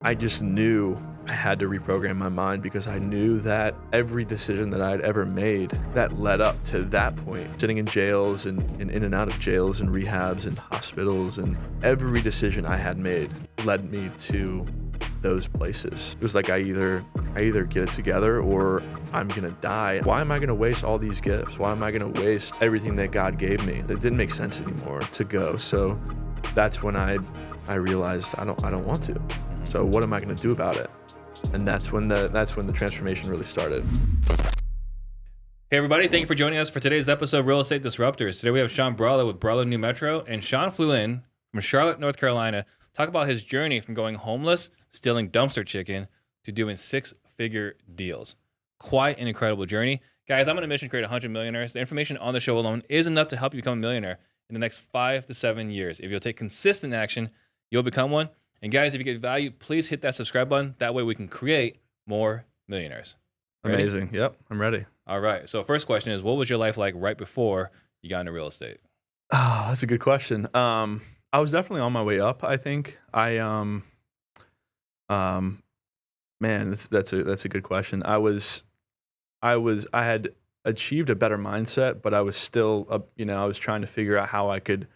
I just knew I had to reprogram my mind because I knew that every decision that I'd ever made that led up to that point, sitting in jails and in and out of jails and rehabs and hospitals, and every decision I had made led me to those places. It was like I either get it together or I'm gonna die. Why am I gonna waste all these gifts? Why am I gonna waste everything that God gave me? It didn't make sense anymore to go. So that's when I realized I don't want to. So what am I going to do about it? And that's when the transformation really started. Hey everybody, thank you for joining us for today's episode of Real Estate Disruptors. Today we have Sean Brella with Brella New Metro, and Sean flew in from Charlotte, North Carolina, talk about his journey from going homeless, stealing dumpster chicken, to doing six-figure deals. Quite an incredible journey. Guys, I'm on a mission to create 100 millionaires. The information on the show alone is enough to help you become a millionaire in the next 5 to 7 years. If you'll take consistent action, you'll become one. And guys, if you get value, please hit that subscribe button. That way we can create more millionaires. Ready? Amazing. Yep, I'm ready. All right. So first question is, what was your life like right before you got into real estate? Oh, that's a good question. I was definitely on my way up, I think. Man, that's a good question. I had achieved a better mindset, but I was still, I was trying to figure out how I could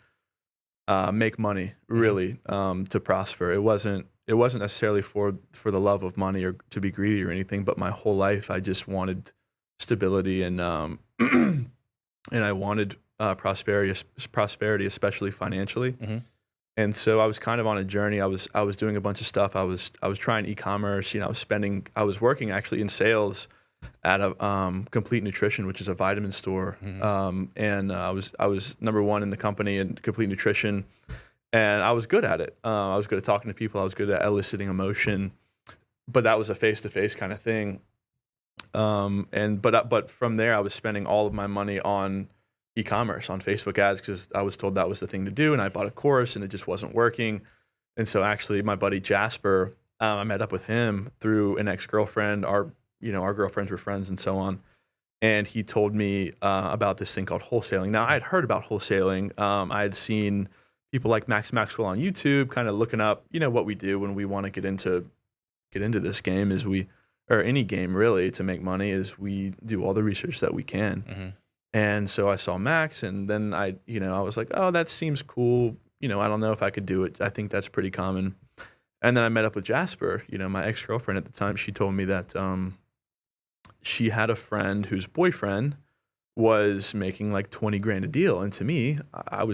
make money really to prosper. It wasn't necessarily for the love of money or to be greedy or anything, but my whole life I just wanted stability and and I wanted prosperity, especially financially. And so I was kind of on a journey. I was doing a bunch of stuff. I was trying e-commerce. I was working actually in sales at a Complete Nutrition, which is a vitamin store. And I was number one in the company in Complete Nutrition, and I was good at it. I was good at talking to people. I was good at eliciting emotion, but that was a face-to-face kind of thing. But from there, I was spending all of my money on e-commerce, on Facebook ads, because I was told that was the thing to do, and I bought a course, and it just wasn't working. And so actually, my buddy Jasper, I met up with him through an ex-girlfriend. Our girlfriends were friends and so on. And he told me about this thing called wholesaling. Now, I had heard about wholesaling. I had seen people like Max Maxwell on YouTube kind of looking up, what we do when we want to get into this game or any game really, to make money, is we do all the research that we can. And so I saw Max, and then I was like, oh, that seems cool. I don't know if I could do it. I think that's pretty common. And then I met up with Jasper, my ex-girlfriend at the time. She told me that she had a friend whose boyfriend was making like 20 grand a deal. And to me, I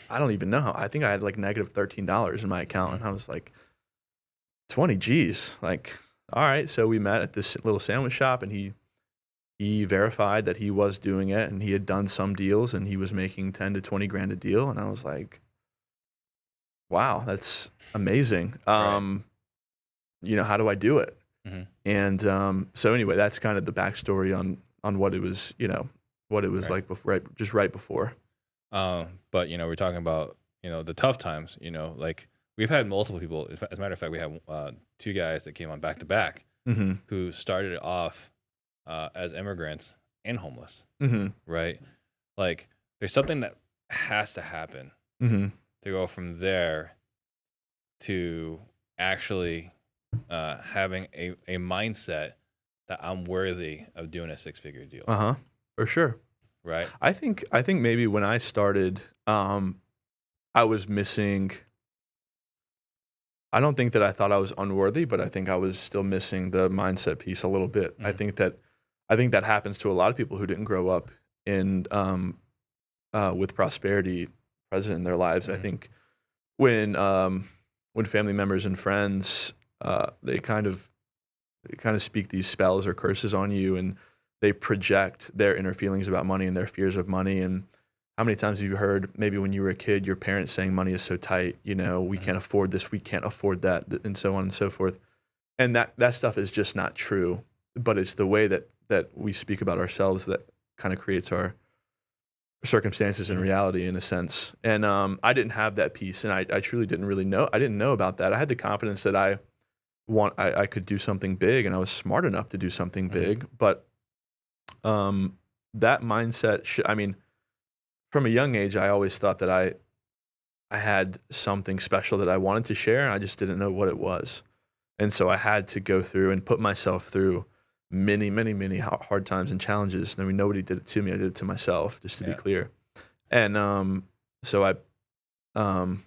don't even know. I think I had like negative $13 in my account. And I was like, 20 G's. Like, all right. So we met at this little sandwich shop, and he verified that he was doing it, and he had done some deals, and he was making 10 to 20 grand a deal. And I was like, wow, that's amazing. Right. How do I do it? And so anyway, that's kind of the backstory on what it was, what it was Right. like before, right before. But we're talking about the tough times. Like we've had multiple people. As a matter of fact, we have 2 guys that came on back to back who started off as immigrants and homeless. Right? Like there's something that has to happen to go from there to actually having a mindset that I'm worthy of doing a 6-figure deal. For sure. Right. I think maybe when I started, I was missing. I don't think that I thought I was unworthy, but I think I was still missing the mindset piece a little bit. I think that happens to a lot of people who didn't grow up in with prosperity present in their lives. I think when family members and friends they kind of speak these spells or curses on you, and they project their inner feelings about money and their fears of money. And how many times have you heard, maybe when you were a kid, your parents saying money is so tight, we can't afford this, we can't afford that, and so on and so forth. And that stuff is just not true, but it's the way that we speak about ourselves that kind of creates our circumstances and reality, in a sense. And I didn't have that piece, and I truly didn't really know. I didn't know about that. I had the confidence that I could do something big, and I was smart enough to do something big. But that mindset, from a young age, I always thought that I had something special that I wanted to share, and I just didn't know what it was. And so I had to go through and put myself through many, many, many hard times and challenges. I mean, nobody did it to me. I did it to myself, just to be clear. And so I kind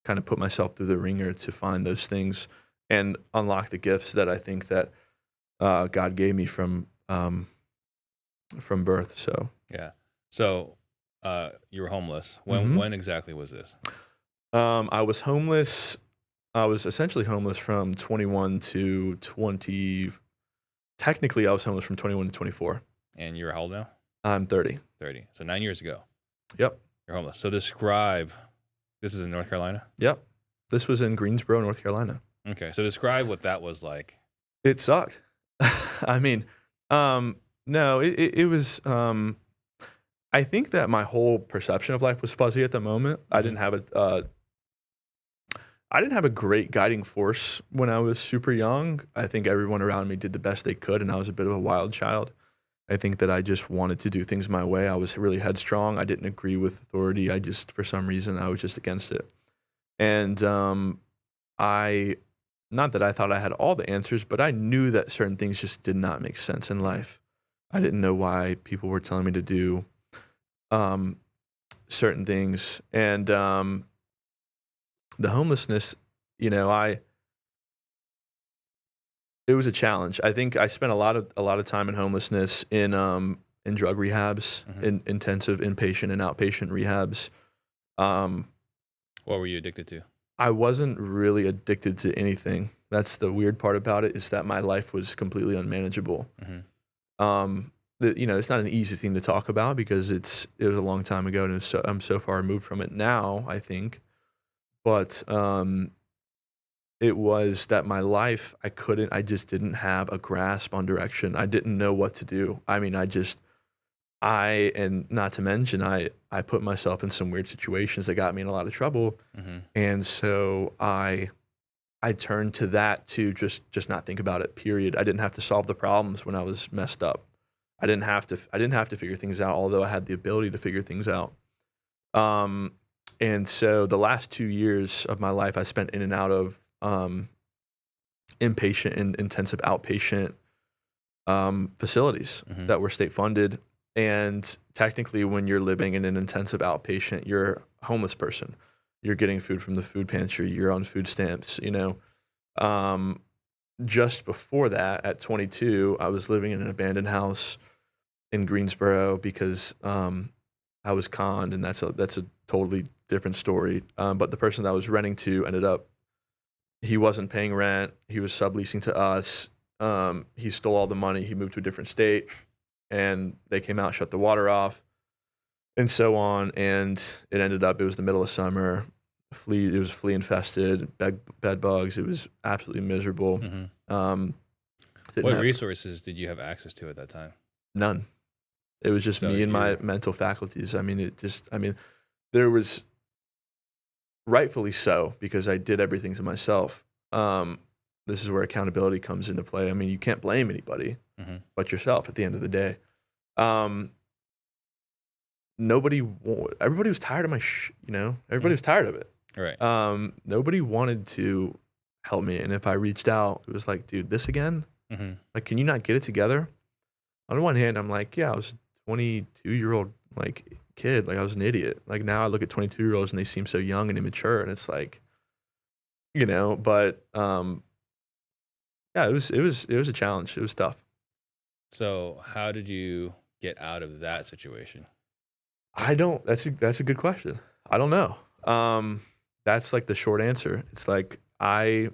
of put myself through the ringer to find those things and unlock the gifts that I think that God gave me from birth. So yeah. So you were homeless. When exactly was this? I was homeless. I was essentially homeless from 21 to 20. Technically, I was homeless from 21 to 24. And you're how old now? I'm 30. 30. So 9 years ago. Yep. You're homeless. So describe, this is in North Carolina? Yep. This was in Greensboro, North Carolina. Okay. So describe what that was like. It sucked. I mean, no, it was, I think that my whole perception of life was fuzzy at the moment. I didn't have a great guiding force when I was super young. I think everyone around me did the best they could, and I was a bit of a wild child. I think that I just wanted to do things my way. I was really headstrong. I didn't agree with authority. For some reason, I was just against it. And not that I thought I had all the answers, but I knew that certain things just did not make sense in life. I didn't know why people were telling me to do certain things. And the homelessness, it was a challenge. I think I spent a lot of time in homelessness in drug rehabs, in intensive inpatient and outpatient rehabs. What were you addicted to? I wasn't really addicted to anything. That's the weird part about it, is that my life was completely unmanageable. It's not an easy thing to talk about because it was a long time ago, and I'm so far removed from it now, I think. But it was that my life, I just didn't have a grasp on direction. I didn't know what to do. I mean, and not to mention, I put myself in some weird situations that got me in a lot of trouble. And so I turned to that to just not think about it, period. I didn't have to solve the problems when I was messed up. I didn't have to figure things out, although I had the ability to figure things out. And so the last 2 years of my life I spent in and out of inpatient and intensive outpatient facilities that were state funded. And technically, when you're living in an intensive outpatient, you're a homeless person. You're getting food from the food pantry. You're on food stamps, Just before that, at 22, I was living in an abandoned house in Greensboro because I was conned, and that's a totally different story. But the person that I was renting to he wasn't paying rent. He was subleasing to us. He stole all the money. He moved to a different state, and they came out, shut the water off, and so on. And it ended up, it was the middle of summer. It was flea infested, bed bugs. It was absolutely miserable. What resources did you have access to at that time? None. It was just me and my mental faculties. There was, rightfully so, because I did everything to myself. This is where accountability comes into play. I mean, you can't blame anybody but yourself at the end of the day. Everybody was tired of everybody was tired of it. Right. Nobody wanted to help me. And if I reached out, it was like, dude, this again? Like, can you not get it together? On one hand, I'm like, yeah, I was a 22-year-old kid. Like, I was an idiot. Like, now I look at 22-year-olds and they seem so young and immature, and it's like, but yeah, it was a challenge. It was tough. So how did you get out of that situation? That's a good question. I don't know. That's like the short answer. It's like, I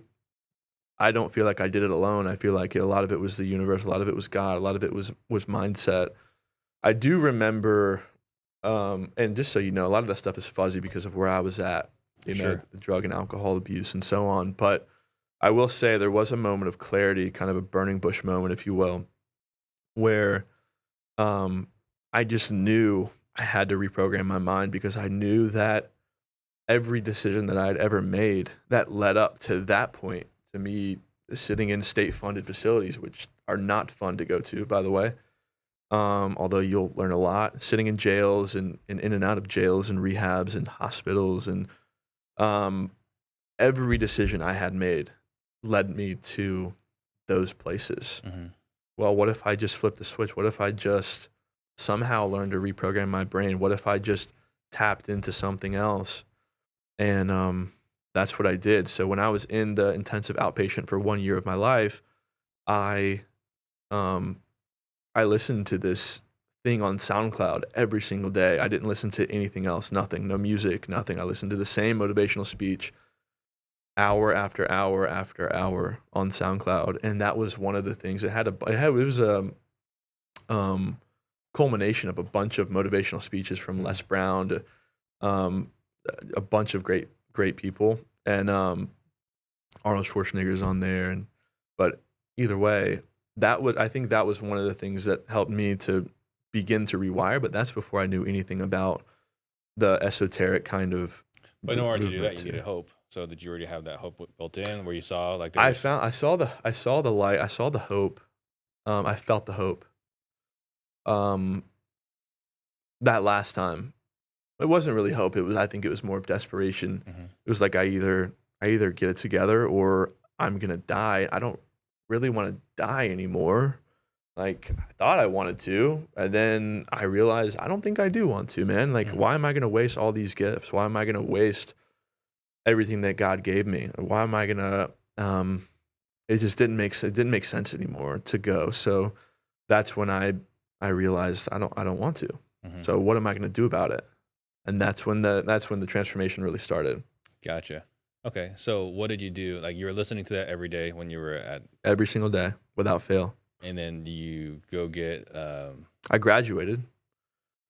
don't feel like I did it alone. I feel like a lot of it was the universe. A lot of it was God. A lot of it was mindset. I do remember, and just so you know, a lot of that stuff is fuzzy because of where I was at, the drug and alcohol abuse and so on. But I will say there was a moment of clarity, kind of a burning bush moment, if you will, where I just knew I had to reprogram my mind, because I knew that every decision that I'd ever made that led up to that point, to me sitting in state-funded facilities, which are not fun to go to, by the way, although you'll learn a lot, sitting in jails and in and out of jails and rehabs and hospitals, and every decision I had made led me to those places. Mm-hmm. Well, what if I just flip the switch? What if I just somehow learned to reprogram my brain? What if I just tapped into something else? And that's what I did. So when I was in the intensive outpatient for 1 year of my life, I listened to this thing on SoundCloud every single day. I didn't listen to anything else, nothing, no music, nothing. I listened to the same motivational speech hour after hour after hour on SoundCloud, and that was one of the things. It was a culmination of a bunch of motivational speeches from Les Brown to a bunch of great people, and Arnold Schwarzenegger's on there. But either way, I think that was one of the things that helped me to begin to rewire. But that's before I knew anything about the esoteric kind of. But in order to do that, you needed hope. So did you already have that hope built in, where you saw like I saw the light, I saw the hope, I felt the hope. That last time, it wasn't really hope. I think it was more of desperation. Mm-hmm. It was like I either get it together or I'm gonna die. I don't really want to die anymore. Like, I thought I wanted to, and then I realized I don't think I do want to, man. Like, why am I gonna waste all these gifts? Why am I gonna waste everything that God gave me? Why am I gonna? It just didn't make sense anymore to go. So that's when I realized I don't want to. Mm-hmm. So what am I gonna do about it? And that's when the transformation really started. Gotcha. Okay, so what did you do? Like, you were listening to that every day when you were at Every single day without fail. And then you go get. I graduated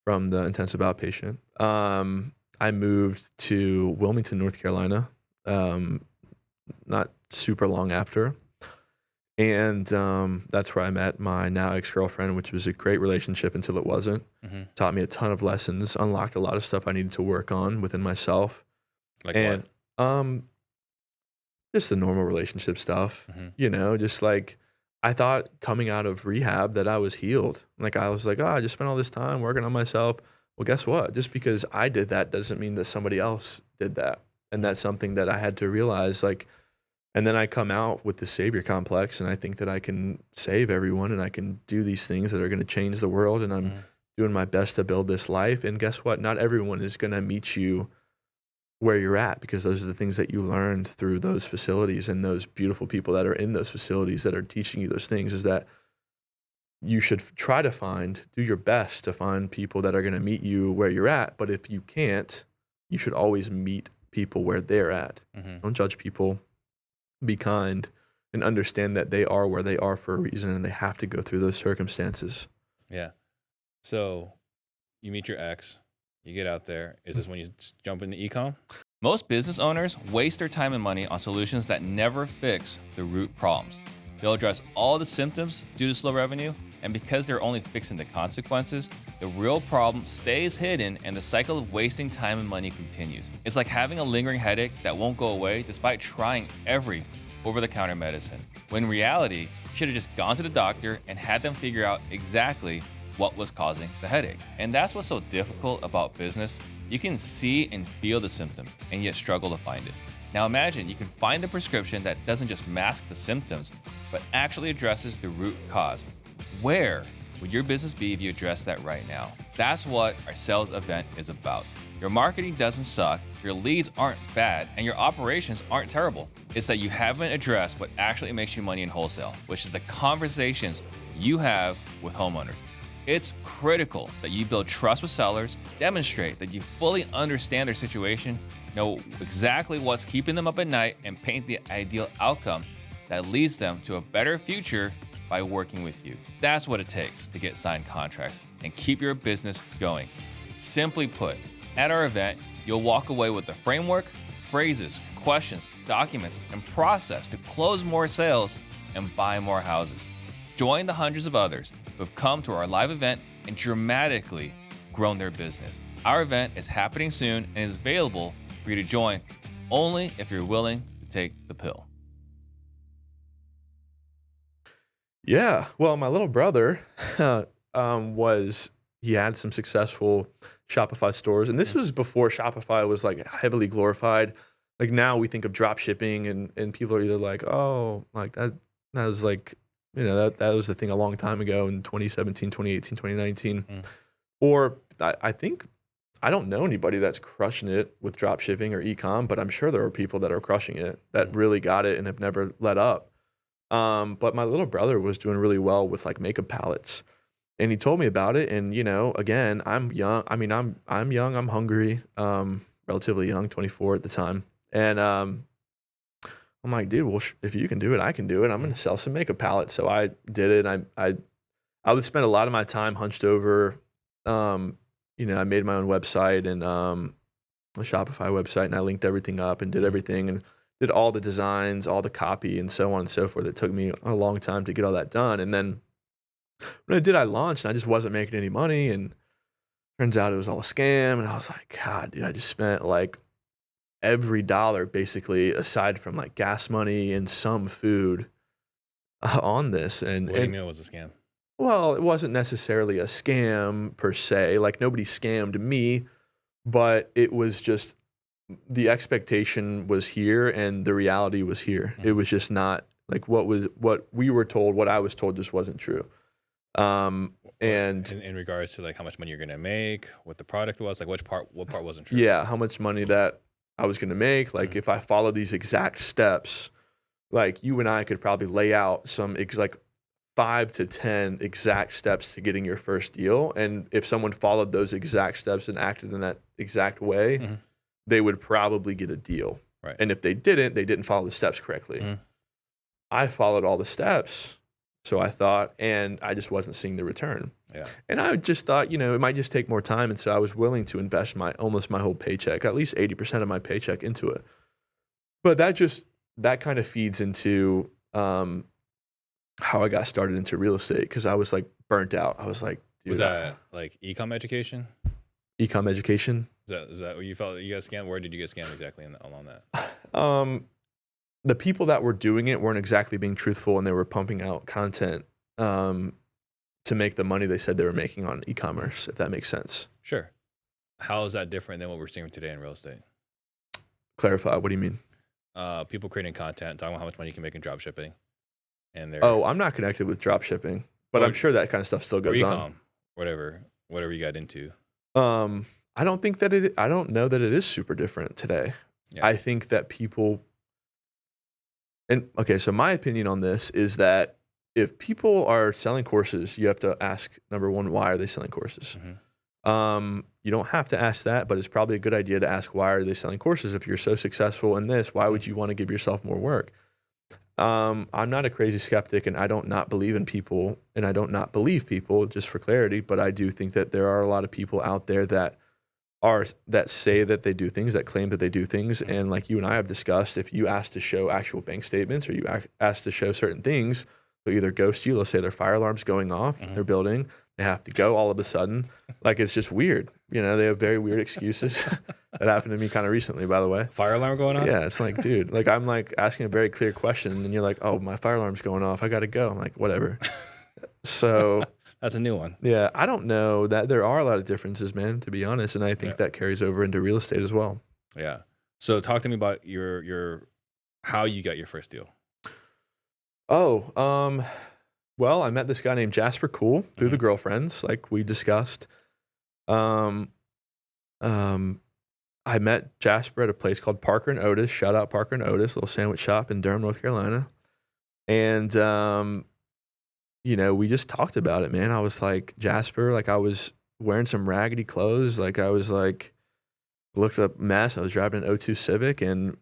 from the intensive outpatient. I moved to Wilmington, North Carolina, not super long after. And that's where I met my now ex-girlfriend, which was a great relationship until it wasn't. Mm-hmm. Taught me a ton of lessons, unlocked a lot of stuff I needed to work on within myself. Like what? Just the normal relationship stuff. Mm-hmm. Just like, I thought coming out of rehab that I was healed. Like, I was like, I just spent all this time working on myself. Well, guess what? Just because I did that doesn't mean that somebody else did that. And that's something that I had to realize. Like, and then I come out with the savior complex, and I think that I can save everyone, and I can do these things that are going to change the world, and I'm doing my best to build this life. And guess what? Not everyone is going to meet you where you're at, because those are the things that you learned through those facilities, and those beautiful people that are in those facilities that are teaching you those things is that you should try to do your best to find people that are going to meet you where you're at. But if you can't, you should always meet people where they're at. Mm-hmm. Don't judge people. Be kind and understand that they are where they are for a reason, and they have to go through those circumstances. Yeah. So you meet your ex. You get out there. Is this when you jump into ecom? Most business owners waste their time and money on solutions that never fix the root problems. They'll address all the symptoms due to slow revenue, and because they're only fixing the consequences, the real problem stays hidden and the cycle of wasting time and money continues. It's like having a lingering headache that won't go away despite trying every over-the-counter medicine. When in reality, you should have just gone to the doctor and had them figure out exactly what was causing the headache. And that's what's so difficult about business. You can see and feel the symptoms and yet struggle to find it. Now imagine you can find a prescription that doesn't just mask the symptoms, but actually addresses the root cause. Where would your business be if you addressed that right now? That's what our sales event is about. Your marketing doesn't suck, your leads aren't bad, and your operations aren't terrible. It's that you haven't addressed what actually makes you money in wholesale, which is the conversations you have with homeowners. It's critical that you build trust with sellers, demonstrate that you fully understand their situation, know exactly what's keeping them up at night, and paint the ideal outcome that leads them to a better future by working with you. That's what it takes to get signed contracts and keep your business going. Simply put, at our event, you'll walk away with the framework, phrases, questions, documents, and process to close more sales and buy more houses. Join the hundreds of others who have come to our live event and dramatically grown their business. Our event is happening soon and is available for you to join only if you're willing to take the pill. Yeah, well, my little brother he had some successful Shopify stores, and this was before Shopify was like heavily glorified. like now we think of drop shipping and people are either like, oh, like that was like, that was the thing a long time ago in 2017, 2018, 2019. Or I think, I don't know anybody that's crushing it with drop shipping or e-com, but I'm sure there are people that are crushing it that really got it and have never let up. But my little brother was doing really well with like makeup palettes, and he told me about it. And again, I'm young. I mean, I'm young. I'm hungry. Relatively young, 24 at the time. And I'm like, dude, well, if you can do it, I can do it. I'm gonna sell some makeup palettes. So I did it. I would spend a lot of my time hunched over. I made my own website and a Shopify website, and I linked everything up and did everything and did all the designs, all the copy, and so on and so forth. It took me a long time to get all that done. And then when I did, I launched, and I just wasn't making any money. And turns out it was all a scam. And I was like, God, dude, I just spent like every dollar basically, aside from like gas money and some food, on this. And what do you mean it was a scam? Well, it wasn't necessarily a scam per se. Like nobody scammed me, but it was just the expectation was here and the reality was here. It was just not like what we were told, what I was told just wasn't true. And in regards to like how much money you're gonna make, what the product was, like what part wasn't true? Yeah, how much money that I was gonna make. Like if I followed these exact steps, like you and I could probably lay out some like 5 to 10 exact steps to getting your first deal. And if someone followed those exact steps and acted in that exact way, they would probably get a deal. Right. And if they didn't follow the steps correctly. I followed all the steps, so I thought, and I just wasn't seeing the return. Yeah. And I just thought, it might just take more time. And so I was willing to invest almost my whole paycheck, at least 80% of my paycheck into it. But that kind of feeds into how I got started into real estate, because I was like burnt out. I was like, dude, was that like Ecom Education? Ecom Education? Is that what you felt that you got scammed? Where did you get scammed exactly along that? The people that were doing it weren't exactly being truthful, and they were pumping out content to make the money they said they were making on e-commerce, if that makes sense. Sure. How is that different than what we're seeing today in real estate? Clarify. What do you mean? People creating content, talking about how much money you can make in drop shipping. And I'm not connected with drop shipping, but I'm sure that kind of stuff still goes on. Whatever you got into. I don't know that it is super different today. Yeah. I think that people, so my opinion on this is that if people are selling courses, you have to ask, number one, why are they selling courses? You don't have to ask that, but it's probably a good idea to ask, why are they selling courses? If you're so successful in this, why would you want to give yourself more work? I'm not a crazy skeptic, and I don't not believe in people, and I don't not believe people, just for clarity, but I do think that there are a lot of people out there that say that they do things, that claim that they do things. And like you and I have discussed, if you ask to show actual bank statements, or you ask to show certain things, they'll either ghost you. They'll say their fire alarm's going off, their building, they have to go all of a sudden. Like, it's just weird. They have very weird excuses. That happened to me kind of recently, by the way. Fire alarm going on? Yeah, it's like, dude, like I'm like asking a very clear question, and you're like, oh, my fire alarm's going off, I got to go. I'm like, whatever. So that's a new one. Yeah, I don't know that there are a lot of differences, man, to be honest, and I think that carries over into real estate as well. Yeah. So talk to me about your how you got your first deal. Well, I met this guy named Jasper through the girlfriends, like we discussed. I met Jasper at a place called Parker and Otis. Shout out Parker and Otis, little sandwich shop in Durham, North Carolina. And we just talked about it, man. I was like, Jasper, like I was wearing some raggedy clothes. Like I was like, looked a mess. I was driving an 02 Civic, and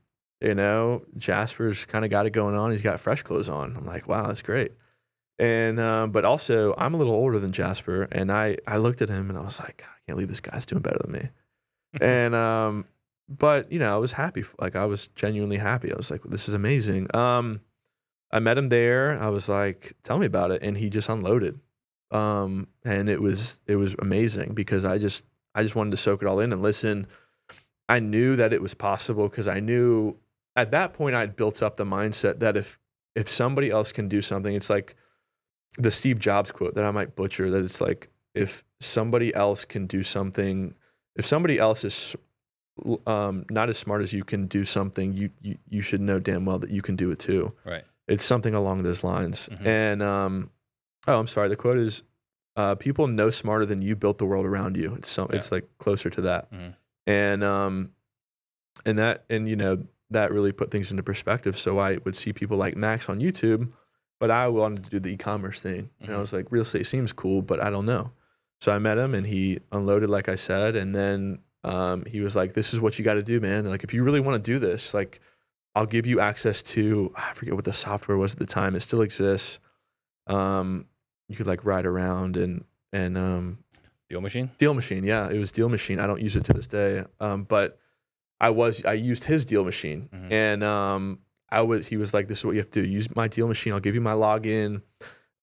Jasper's kind of got it going on. He's got fresh clothes on. I'm like, wow, that's great. And but also I'm a little older than Jasper, and I looked at him and I was like, God, I can't believe this guy's doing better than me. And but I was happy. Like I was genuinely happy. I was like, this is amazing. I met him there. I was like, tell me about it, and he just unloaded. And it was amazing, because I just wanted to soak it all in and listen. I knew that it was possible, because I knew at that point I'd built up the mindset that if somebody else can do something, it's like the Steve Jobs quote that I might butcher, that it's like, if somebody else can do something, if somebody else is not as smart as you can do something, you should know damn well that you can do it too. Right. It's something along those lines. Mhm. And I'm sorry. The quote is, "People know smarter than you built the world around you." It's like closer to that. Mhm. And you know, that really put things into perspective. So I would see people like Max on YouTube, but I wanted to do the e-commerce thing. And I was like, real estate seems cool, but I don't know. So I met him and he unloaded, like I said, and then he was like, "This is what you got to do, man. Like, if you really want to do this, like, I'll give you access to," I forget what the software was at the time. It still exists. You could like ride around and Deal Machine? Deal Machine. Yeah, it was Deal Machine. I don't use it to this day. But I used his Deal Machine, and he was like, "This is what you have to do. Use my Deal Machine. I'll give you my login.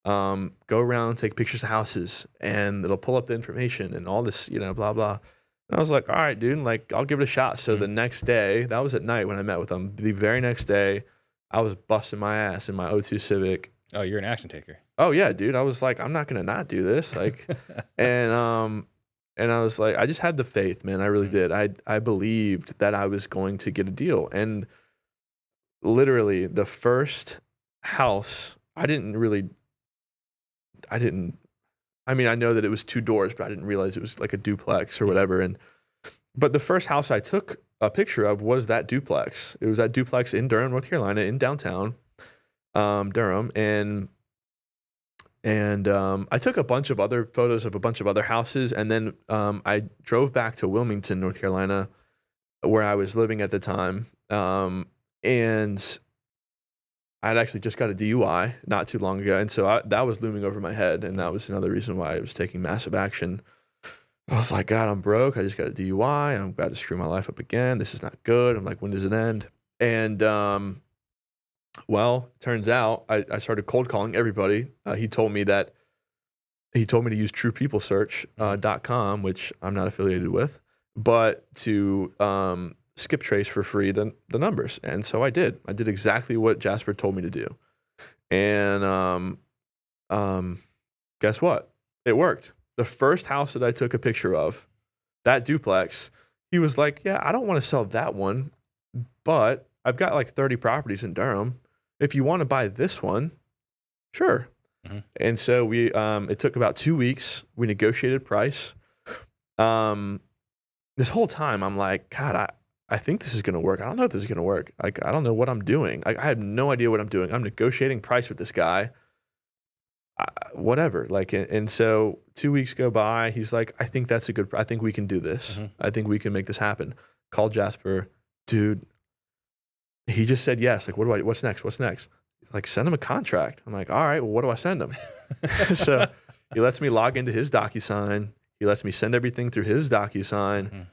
Go around, take pictures of houses, and it'll pull up the information and all this, you know, blah blah." And I was like, "All right, dude, like, I'll give it a shot." So the next day, that was at night when I met with him. The very next day, I was busting my ass in my O2 Civic. Oh, you're an action taker. Oh yeah, dude. I was like, I'm not gonna not do this. Like, and I was like, I just had the faith, man. I really did. I believed that I was going to get a deal. And literally the first house, I mean, I know that it was 2 doors, but I didn't realize it was like a duplex or whatever. But the first house I took a picture of was that duplex. It was that duplex in Durham, North Carolina, in downtown Durham. And I took a bunch of other photos of a bunch of other houses. And then I drove back to Wilmington, North Carolina, where I was living at the time. And I'd actually just got a DUI not too long ago. And so that was looming over my head. And that was another reason why I was taking massive action. I was like, God, I'm broke. I just got a DUI. I'm about to screw my life up again. This is not good. I'm like, when does it end? And well, turns out I started cold calling everybody. He told me to use truepeoplesearch.com, which I'm not affiliated with, but to skip trace for free the numbers. And so I did. I did exactly what Jasper told me to do. And guess what? It worked. The first house that I took a picture of, that duplex, he was like, "Yeah, I don't want to sell that one, but I've got like 30 properties in Durham. If you want to buy this one, sure." And so we it took about 2 weeks. We negotiated price. This whole time I'm like, God, I think this is going to work. I don't know if this is going to work. Like, I don't know what I'm doing. I have no idea what I'm doing. I'm negotiating price with this guy. Whatever. Like, and so 2 weeks go by. He's like, I think we can do this. I think we can make this happen. Call Jasper. Dude, he just said yes. Like, what's next? What's next? Like, send him a contract. I'm like, all right, well, what do I send him? So he lets me log into his DocuSign. He lets me send everything through his DocuSign.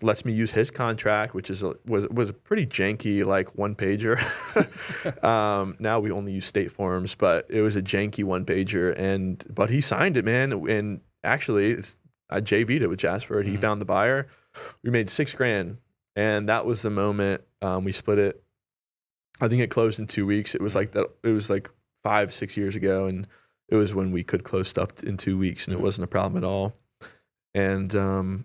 Lets me use his contract, which was a pretty janky, like, one pager. Now we only use state forms, but it was a janky one pager. But he signed it, man. And actually, I JV'd it with Jasper, and he found the buyer. We made $6,000, and that was the moment we split it. I think it closed in 2 weeks. It was like that. It was like 5-6 years ago, and it was when we could close stuff in 2 weeks, and it wasn't a problem at all. And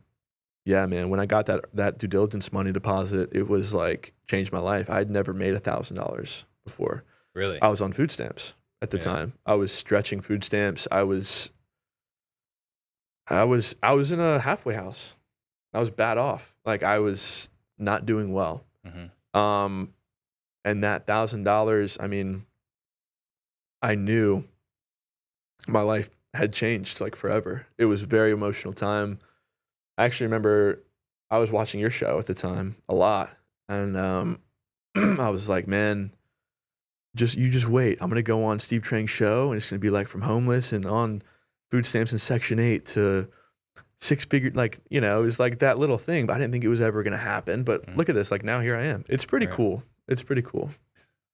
yeah, man, when I got that due diligence money deposit, it was like changed my life. I'd never made $1,000 before. Really? I was on food stamps at the time. I was stretching food stamps. I was in a halfway house. I was bad off. Like, I was not doing well. And that $1,000, I mean, I knew my life had changed like forever. It was a very emotional time. I actually remember I was watching your show at the time a lot. And I was like, man, you just wait. I'm going to go on Steve Trang's show, and it's going to be like from homeless and on food stamps in Section 8 to 6-figure, like, you know, it was like that little thing, but I didn't think it was ever going to happen. But look at this, like, now here I am. It's pretty cool. It's pretty cool.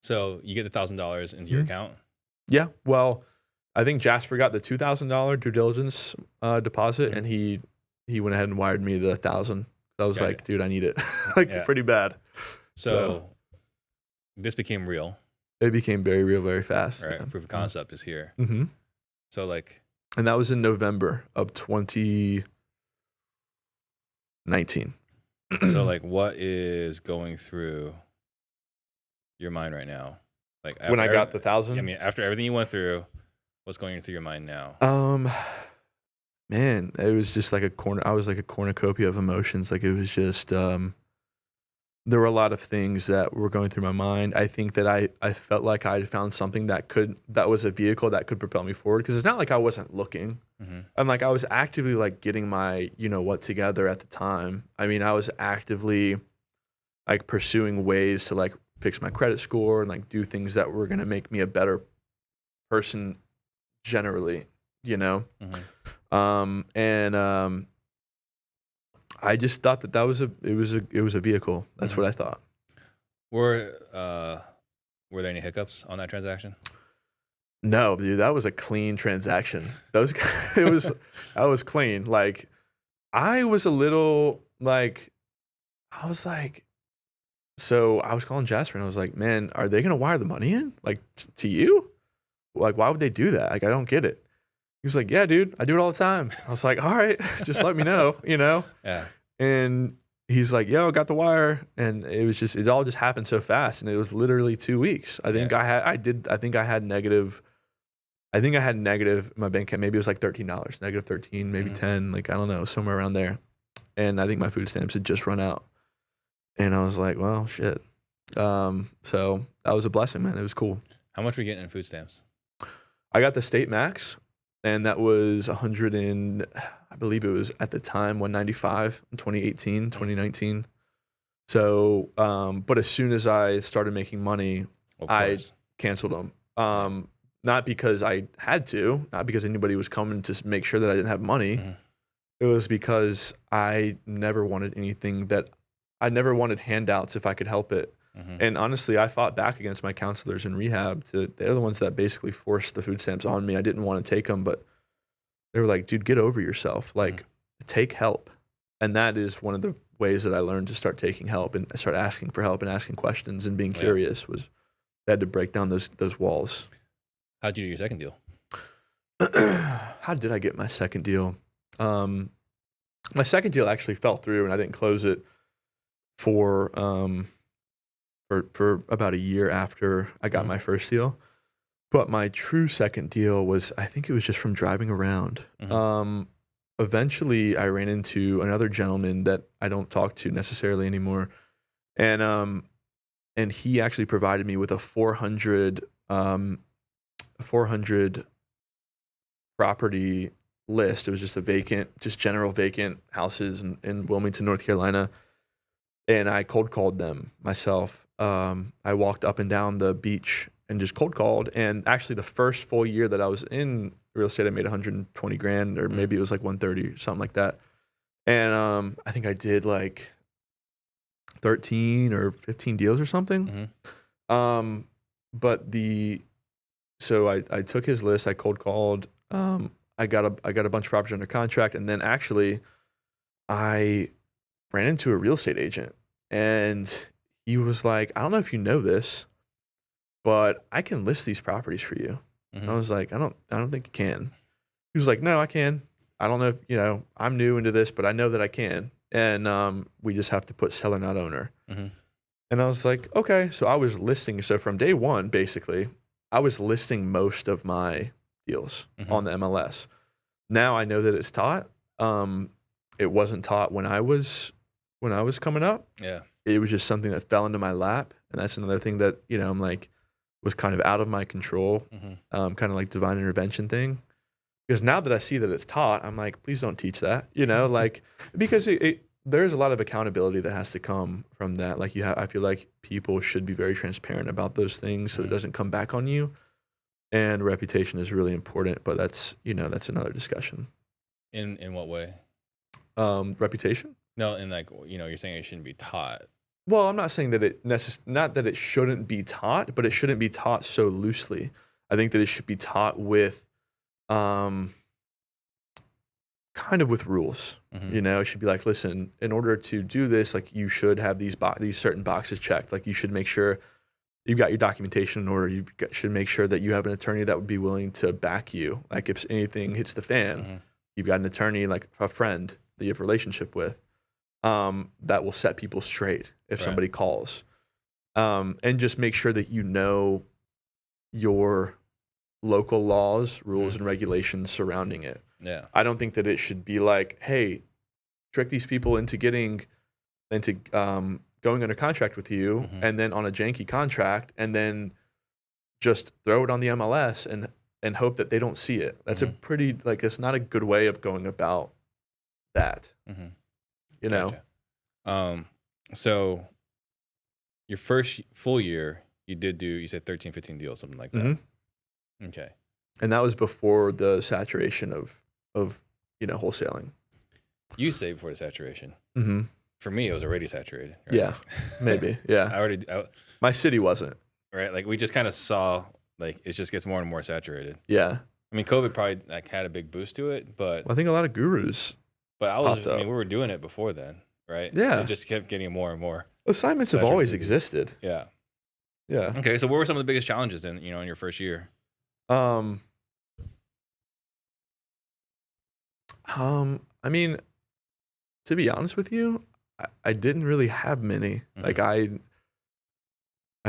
So you get the $1,000 into your account? Yeah. Well, I think Jasper got the $2,000 due diligence deposit, and he went ahead and wired me the $1,000. I was like, dude, I need it. Like, pretty bad. So this became real. It became very real, very fast. Right. Proof of concept is here. So, like, and that was in November of 20. 19. So like, what is going through your mind right now? Like When I got the 1,000? I mean, after everything you went through, what's going through your mind now? Man, it was just like I was like a cornucopia of emotions. Like it was just, there were a lot of things that were going through my mind. I think that I felt like I had found something that was a vehicle that could propel me forward. Cause it's not like I wasn't looking. And like I was actively like getting my, what together at the time. I mean, I was actively like pursuing ways to like fix my credit score and like do things that were going to make me a better person generally, I just thought that was it was a vehicle. That's what I thought. Were there any hiccups on that transaction? No, dude, that was a clean transaction. That was clean. Like I was a little like, so I was calling Jasper and I was like, man, are they going to wire the money in like to you? Like, why would they do that? Like, I don't get it. He was like, yeah, dude, I do it all the time. I was like, all right, just let me know, Yeah. And he's like, yo, got the wire. And it all just happened so fast. And it was literally 2 weeks. I think I had negative in my bank account. Maybe it was like $13, negative 13, maybe 10, like, I don't know, somewhere around there. And I think my food stamps had just run out. And I was like, well, shit. So that was a blessing, man. It was cool. How much were you getting in food stamps? I got the state max. And that was I believe it was at the time 195 in 2018, 2019. So, but as soon as I started making money, I canceled them. Not because I had to, not because anybody was coming to make sure that I didn't have money. It was because I never wanted I never wanted handouts if I could help it. And honestly, I fought back against my counselors in rehab. They're the ones that basically forced the food stamps on me. I didn't want to take them, but they were like, dude, get over yourself. Like, take help. And that is one of the ways that I learned to start taking help and start asking for help and asking questions and being curious was I had to break down those walls. How'd you do your second deal? How did I get my second deal? My second deal actually fell through and I didn't close it for about a year after I got my first deal. But my true second deal was, I think it was just from driving around. Eventually I ran into another gentleman that I don't talk to necessarily anymore. And he actually provided me with a 400 property list. It was just general vacant houses in Wilmington, North Carolina. And I cold called them myself. I walked up and down the beach and just cold called. And actually the first full year that I was in real estate, I made 120 grand, or maybe it was like 130 or something like that. And I think I did like 13 or 15 deals or something. So I took his list, I cold called, I got a bunch of properties under contract. And then actually I ran into a real estate agent and he was like, I don't know if you know this, but I can list these properties for you. And I was like, I don't think you can. He was like, no, I can. I don't know if, I'm new into this, but I know that I can. And we just have to put seller, not owner. And I was like, okay. So I was listing. So from day one, basically, I was listing most of my deals on the MLS. Now I know that it's taught. It wasn't taught when I was coming up. Yeah. It was just something that fell into my lap. And that's another thing that, I'm like, was kind of out of my control, kind of like divine intervention thing. Because now that I see that it's taught, I'm like, please don't teach that, like, because there's a lot of accountability that has to come from that. Like I feel like people should be very transparent about those things so it doesn't come back on you. And reputation is really important, but that's another discussion. In what way? Reputation? No, and like, you're saying it shouldn't be taught. Well, I'm not saying that not that it shouldn't be taught, but it shouldn't be taught so loosely. I think that it should be taught with, kind of with rules. It should be like, listen, in order to do this, like you should have these certain boxes checked. Like you should make sure you've got your documentation in order. You should make sure that you have an attorney that would be willing to back you. Like if anything hits the fan, you've got an attorney, like a friend that you have a relationship with. that will set people straight if Right. somebody calls. And just make sure that you know your local laws, rules, and regulations surrounding it. Yeah. I don't think that it should be like, hey, trick these people into going under contract with you, and then on a janky contract, and then just throw it on the MLS and hope that they don't see it. That's a pretty, like, it's not a good way of going about that. You know? Gotcha. So your first full year, you said 13, 15 deals, something like that. Okay. And that was before the saturation of wholesaling. You say before the saturation. Mm-hmm. For me, it was already saturated. Right? Yeah, maybe. Yeah. My city wasn't. Right. Like we just kind of saw, like, it just gets more and more saturated. Yeah. I mean, COVID probably had a big boost to it, but I think a lot of gurus. But we were doing it before then, right? Yeah. It just kept getting more and more. Assignments have always existed. Yeah. Yeah. Okay. So what were some of the biggest challenges then, in your first year? I mean, to be honest with you, I didn't really have many. Like my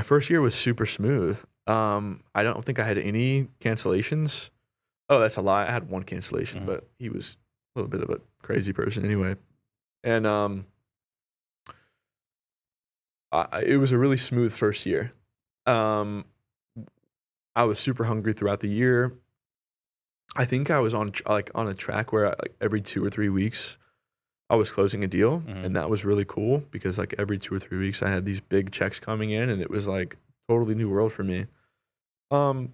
first year was super smooth. I don't think I had any cancellations. Oh, that's a lie. I had one cancellation, but he was a little bit of a crazy person anyway. And it was a really smooth first year. I was super hungry throughout the year. I think I was on a track where every 2 or 3 weeks I was closing a deal, and that was really cool because like every 2 or 3 weeks I had these big checks coming in, and it was like totally new world for me. I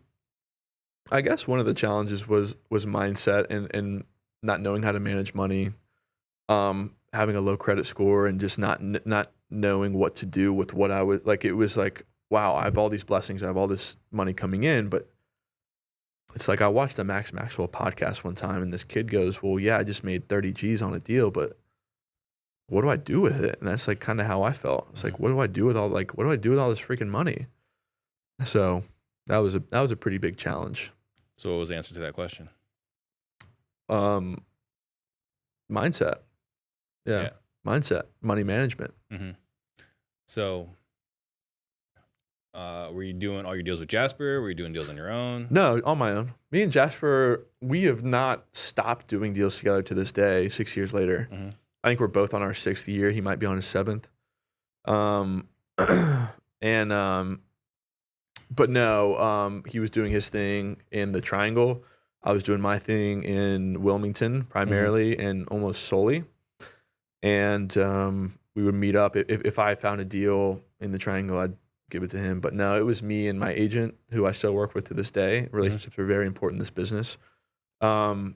guess one of the challenges was mindset and not knowing how to manage money, having a low credit score, and just not knowing what to do with what I was like. It was like, wow, I have all these blessings, I have all this money coming in, but it's like I watched a Max Maxwell podcast one time, and this kid goes, well, yeah, I just made 30 G's on a deal, but what do I do with it? And that's like kind of how I felt. It's like, what do I do with all this freaking money? So that was a pretty big challenge. So what was the answer to that question? Mindset. Yeah. Mindset, money management. So were you doing all your deals with Jasper? Were you doing deals on your own? No, on my own. Me and Jasper, we have not stopped doing deals together to this day, 6 years later. I think we're both on our 6th year. He might be on his 7th. But no, he was doing his thing in the Triangle. I was doing my thing in Wilmington primarily and almost solely. And we would meet up. If I found a deal in the Triangle, I'd give it to him. But no, it was me and my agent, who I still work with to this day. Relationships are very important in this business. Yeah,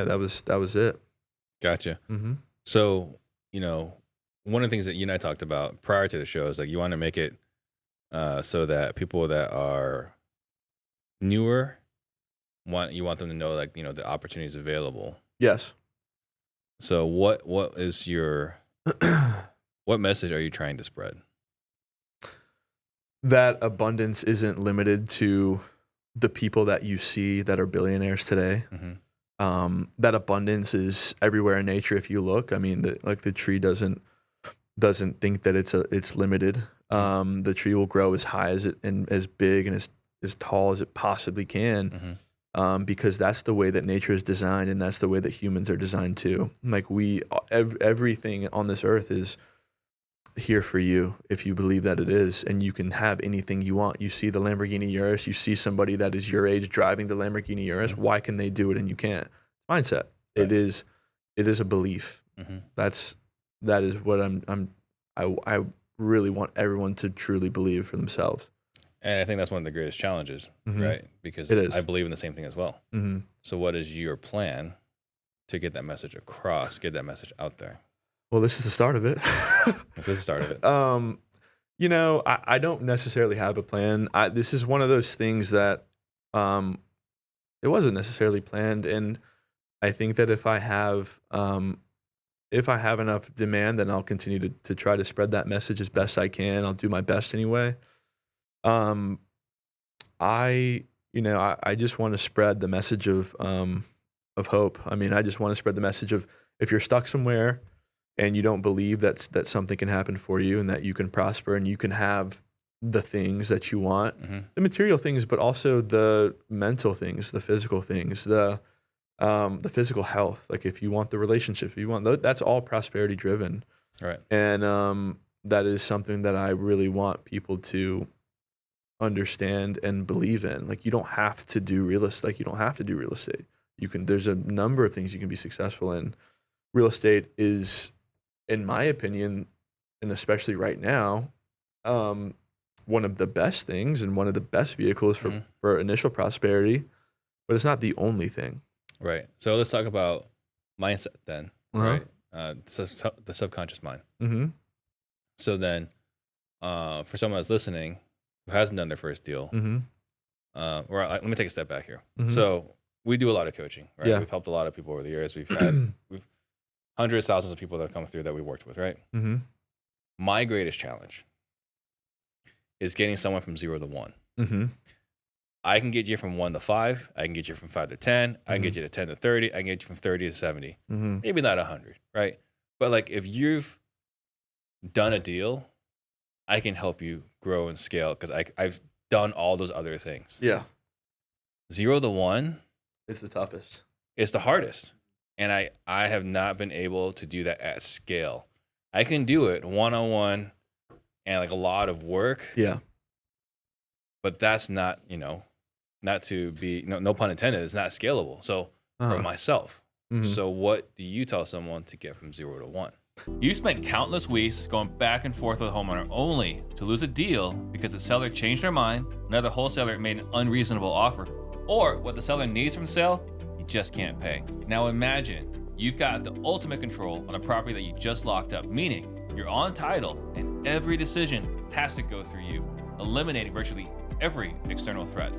that was it. Gotcha. So, one of the things that you and I talked about prior to the show is like you want to make it so that people that are newer you want them to know, like, the opportunities available. Yes. So what is your what message are you trying to spread? That abundance isn't limited to the people that you see that are billionaires today. That abundance is everywhere in nature. If you look, I mean, the tree doesn't think that it's limited. The tree will grow as high as it and as big and as tall as it possibly can, because that's the way that nature is designed, and that's the way that humans are designed too. Like everything on this earth is here for you if you believe that it is, and you can have anything you want. You see the Lamborghini Urus, you see somebody that is your age driving the Lamborghini Urus. Why can they do it and you can't? Mindset. Right. It is a belief. That is what I really want everyone to truly believe for themselves. And I think that's one of the greatest challenges, right? Because I believe in the same thing as well. So what is your plan to get that message across, get that message out there? Well, this is the start of it. This is the start of it. I don't necessarily have a plan. This is one of those things that it wasn't necessarily planned, and I think that if I have enough demand, then I'll continue to try to spread that message as best I can. I'll do my best anyway. I just want to spread the message of hope. I mean, I just want to spread the message of if you're stuck somewhere and you don't believe that something can happen for you and that you can prosper and you can have the things that you want, the material things, but also the mental things, the physical things, the physical health. Like if you want the relationships, if you want, that's all prosperity driven. Right. And that is something that I really want people to understand and believe in. Like you don't have to do real estate. Like you don't have to do real estate. There's a number of things you can be successful in. Real estate is, in my opinion, and especially right now, one of the best things and one of the best vehicles for initial prosperity, but it's not the only thing. Right. So let's talk about mindset then, right? The subconscious mind. Mm-hmm. So then, for someone that's listening who hasn't done their first deal, let me take a step back here. So we do a lot of coaching, right? Yeah. We've helped a lot of people over the years. We've hundreds, thousands of people that have come through that we worked with, right? My greatest challenge is getting someone from 0 to 1. I can get you from 1 to 5. I can get you from 5 to 10. I can get you to 10 to 30. I can get you from 30 to 70. Maybe not 100, right? But like if you've done a deal, I can help you grow and scale because I've done all those other things. Yeah. 0 to 1. It's the toughest. It's the hardest. And I have not been able to do that at scale. I can do it one-on-one and like a lot of work. Yeah. But that's not, not to be, no pun intended, it's not scalable. So for myself. So what do you tell someone to get from 0 to 1? You spent countless weeks going back and forth with a homeowner only to lose a deal because the seller changed their mind, another wholesaler made an unreasonable offer, or what the seller needs from the sale, you just can't pay. Now imagine you've got the ultimate control on a property that you just locked up, meaning you're on title and every decision has to go through you, eliminating virtually every external threat.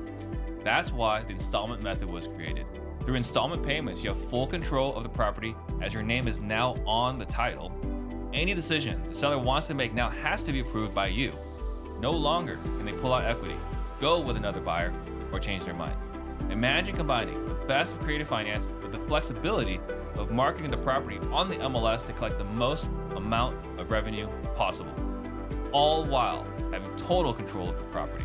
That's why the installment method was created. Through installment payments, you have full control of the property as your name is now on the title. Any decision the seller wants to make now has to be approved by you. No longer can they pull out equity, go with another buyer, or change their mind. Imagine combining the best of creative finance with the flexibility of marketing the property on the MLS to collect the most amount of revenue possible, all while having total control of the property.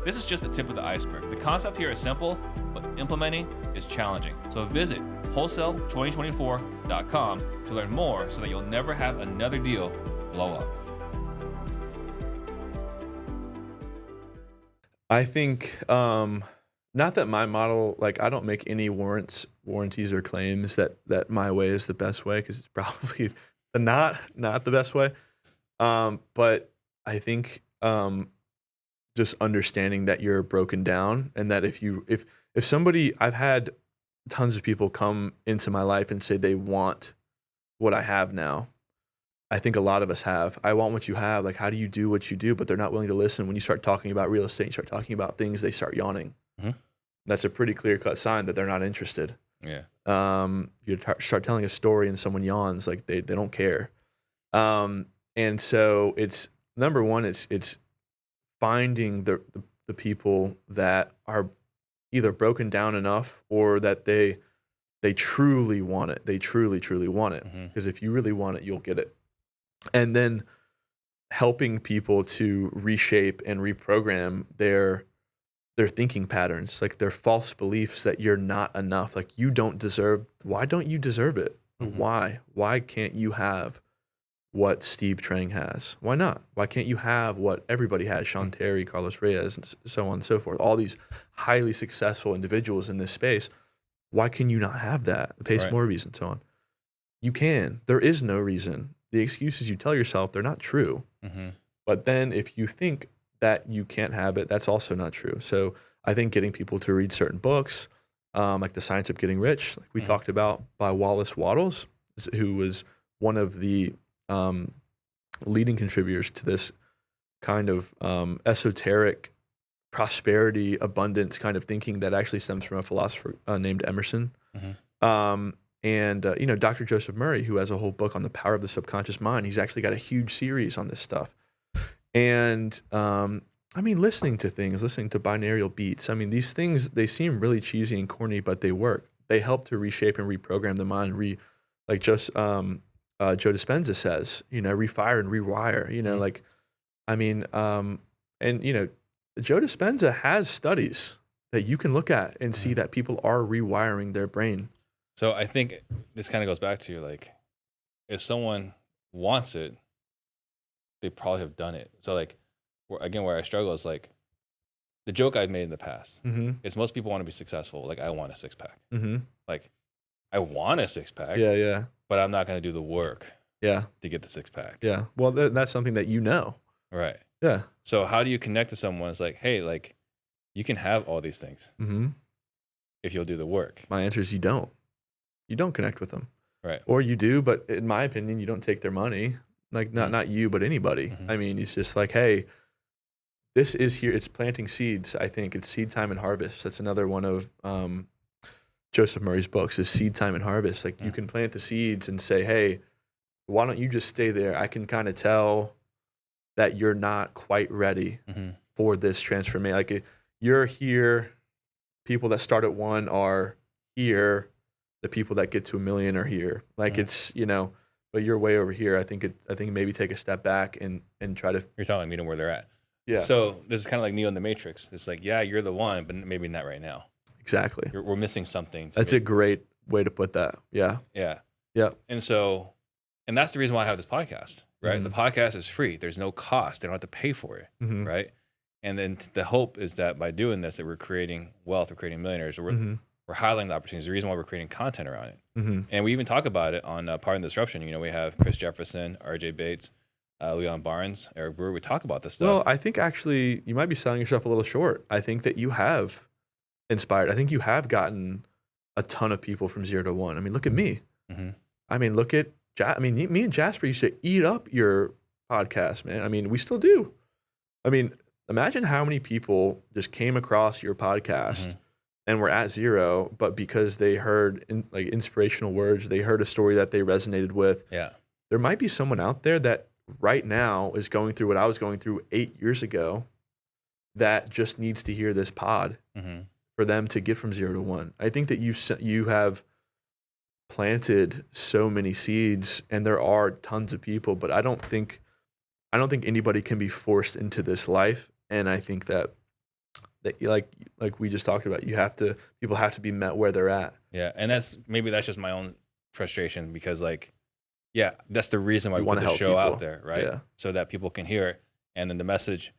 This is just the tip of the iceberg. The concept here is simple, but implementing is challenging. So visit wholesale2024.com to learn more so that you'll never have another deal blow up. I think, not that my model, like I don't make any warranties or claims that my way is the best way, because it's probably not the best way. But I think, just understanding that you're broken down and that if somebody, I've had tons of people come into my life and say they want what I have now. I think a lot of us have. I want what you have. Like, how do you do what you do? But they're not willing to listen. When you start talking about real estate, you start talking about things, they start yawning. That's a pretty clear-cut sign that they're not interested. Yeah. You start telling a story and someone yawns, like they don't care. And so it's number one, it's finding the people that are either broken down enough or that they truly want it. They truly want it. Because if you really want it, you'll get it. And then helping people to reshape and reprogram their thinking patterns, like their false beliefs that you're not enough, like you don't deserve. Why don't you deserve it? Why can't you have what Steve Trang has? Why not? Why can't you have what everybody has? Sean Terry, Carlos Reyes, and so on and so forth. All these highly successful individuals in this space. Why can you not have that? The Pace Morbies and so on. You can. There is no reason. The excuses you tell yourself, they're not true. But then if you think that you can't have it, that's also not true. So I think getting people to read certain books, like The Science of Getting Rich, like we talked about, by Wallace Wattles, who was one of the leading contributors to this kind of esoteric prosperity, abundance kind of thinking that actually stems from a philosopher named Emerson. And Dr. Joseph Murray, who has a whole book on the power of the subconscious mind. He's actually got a huge series on this stuff. And listening to binaural beats. I mean, these things, they seem really cheesy and corny, but they work. They help to reshape and reprogram the mind, like just Joe Dispenza says, refire and rewire, like, I mean, and, Joe Dispenza has studies that you can look at and see that people are rewiring their brain. So I think this kind of goes back to like, if someone wants it, they probably have done it. So like, where I struggle is like the joke I've made in the past is most people want to be successful. Like I want a 6-pack. Like I want a 6-pack. Yeah. But I'm not going to do the work. Yeah. To get the 6-pack. Yeah. Well, that's something that Right. Yeah. So how do you connect to someone? It's like, hey, like you can have all these things if you'll do the work. My answer is you don't. You don't connect with them. Right. Or you do, but in my opinion, you don't take their money. Like not you, but anybody. I mean, it's just like, hey, this is here. It's planting seeds. I think it's seed time and harvest. That's another one of Joseph Murray's books is seed time and harvest. Like you can plant the seeds and say, hey, why don't you just stay there? I can kind of tell that you're not quite ready for this transformation. Like you're here. People that start at 1 are here. The people that get to 1 million are here. Like it's, but you're way over here. I think maybe take a step back and try to. You're telling me to where they're at. Yeah. So this is kind of like Neo in the Matrix. It's like, yeah, you're the one, but maybe not right now. Exactly. We're missing something. That's a great way to put that. Yeah. Yeah. Yeah. And that's the reason why I have this podcast, right? The podcast is free. There's no cost. They don't have to pay for it, right? And then the hope is that by doing this, that we're creating wealth, we're creating millionaires, or we're highlighting the opportunities. The reason why we're creating content around it. And we even talk about it on Pardon the Disruption. We have Chris Jefferson, RJ Bates, Leon Barnes, Eric Brewer. We talk about this stuff. Well, I think actually you might be selling yourself a little short. I think that you have inspired. I think you have gotten a ton of people from 0 to 1. I mean, look at me. I mean, look at, me and Jasper used to eat up your podcast, man. I mean, we still do. I mean, imagine how many people just came across your podcast and were at 0, but because they heard inspirational words, they heard a story that they resonated with. Yeah. There might be someone out there that right now is going through what I was going through 8 years ago that just needs to hear this pod for them to get from 0 to 1. I think that you have planted so many seeds, and there are tons of people, but I don't think anybody can be forced into this life. And I think that like we just talked about, people have to be met where they're at. Yeah. And that's just my own frustration because that's the reason why we put the show out there, right? Yeah. So that people can hear it. And then the message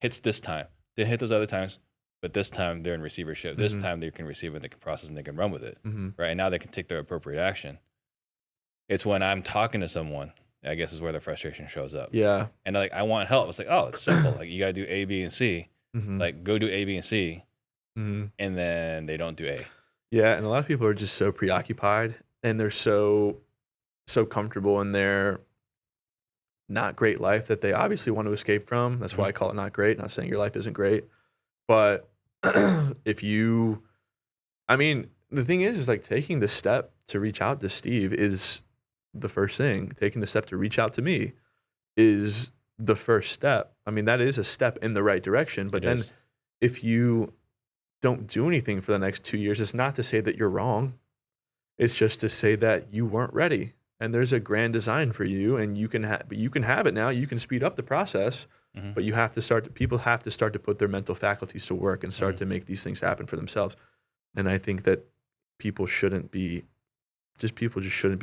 hits this time. They hit those other times, but this time they're in receivership. This time they can receive it, they can process, and they can run with it, right? And now they can take their appropriate action. It's when I'm talking to someone, I guess, is where the frustration shows up. Yeah. And I want help. It's like, oh, it's simple. Like you got to do A, B, and C. Like go do A, B, and C. And then they don't do A. Yeah. And a lot of people are just so preoccupied, and they're so comfortable in their not great life that they obviously want to escape from. That's why I call it not great. Not saying your life isn't great, but the thing is like taking the step to reach out to Steve is the first thing. Taking the step to reach out to me is the first step. I mean, that is a step in the right direction, but then if you don't do anything for the next 2 years, it's not to say that you're wrong. It's just to say that you weren't ready. And there's a grand design for you, and you can have it now. You can speed up the process, but you have to people have to start to put their mental faculties to work and start to make these things happen for themselves. And I think that people just shouldn't be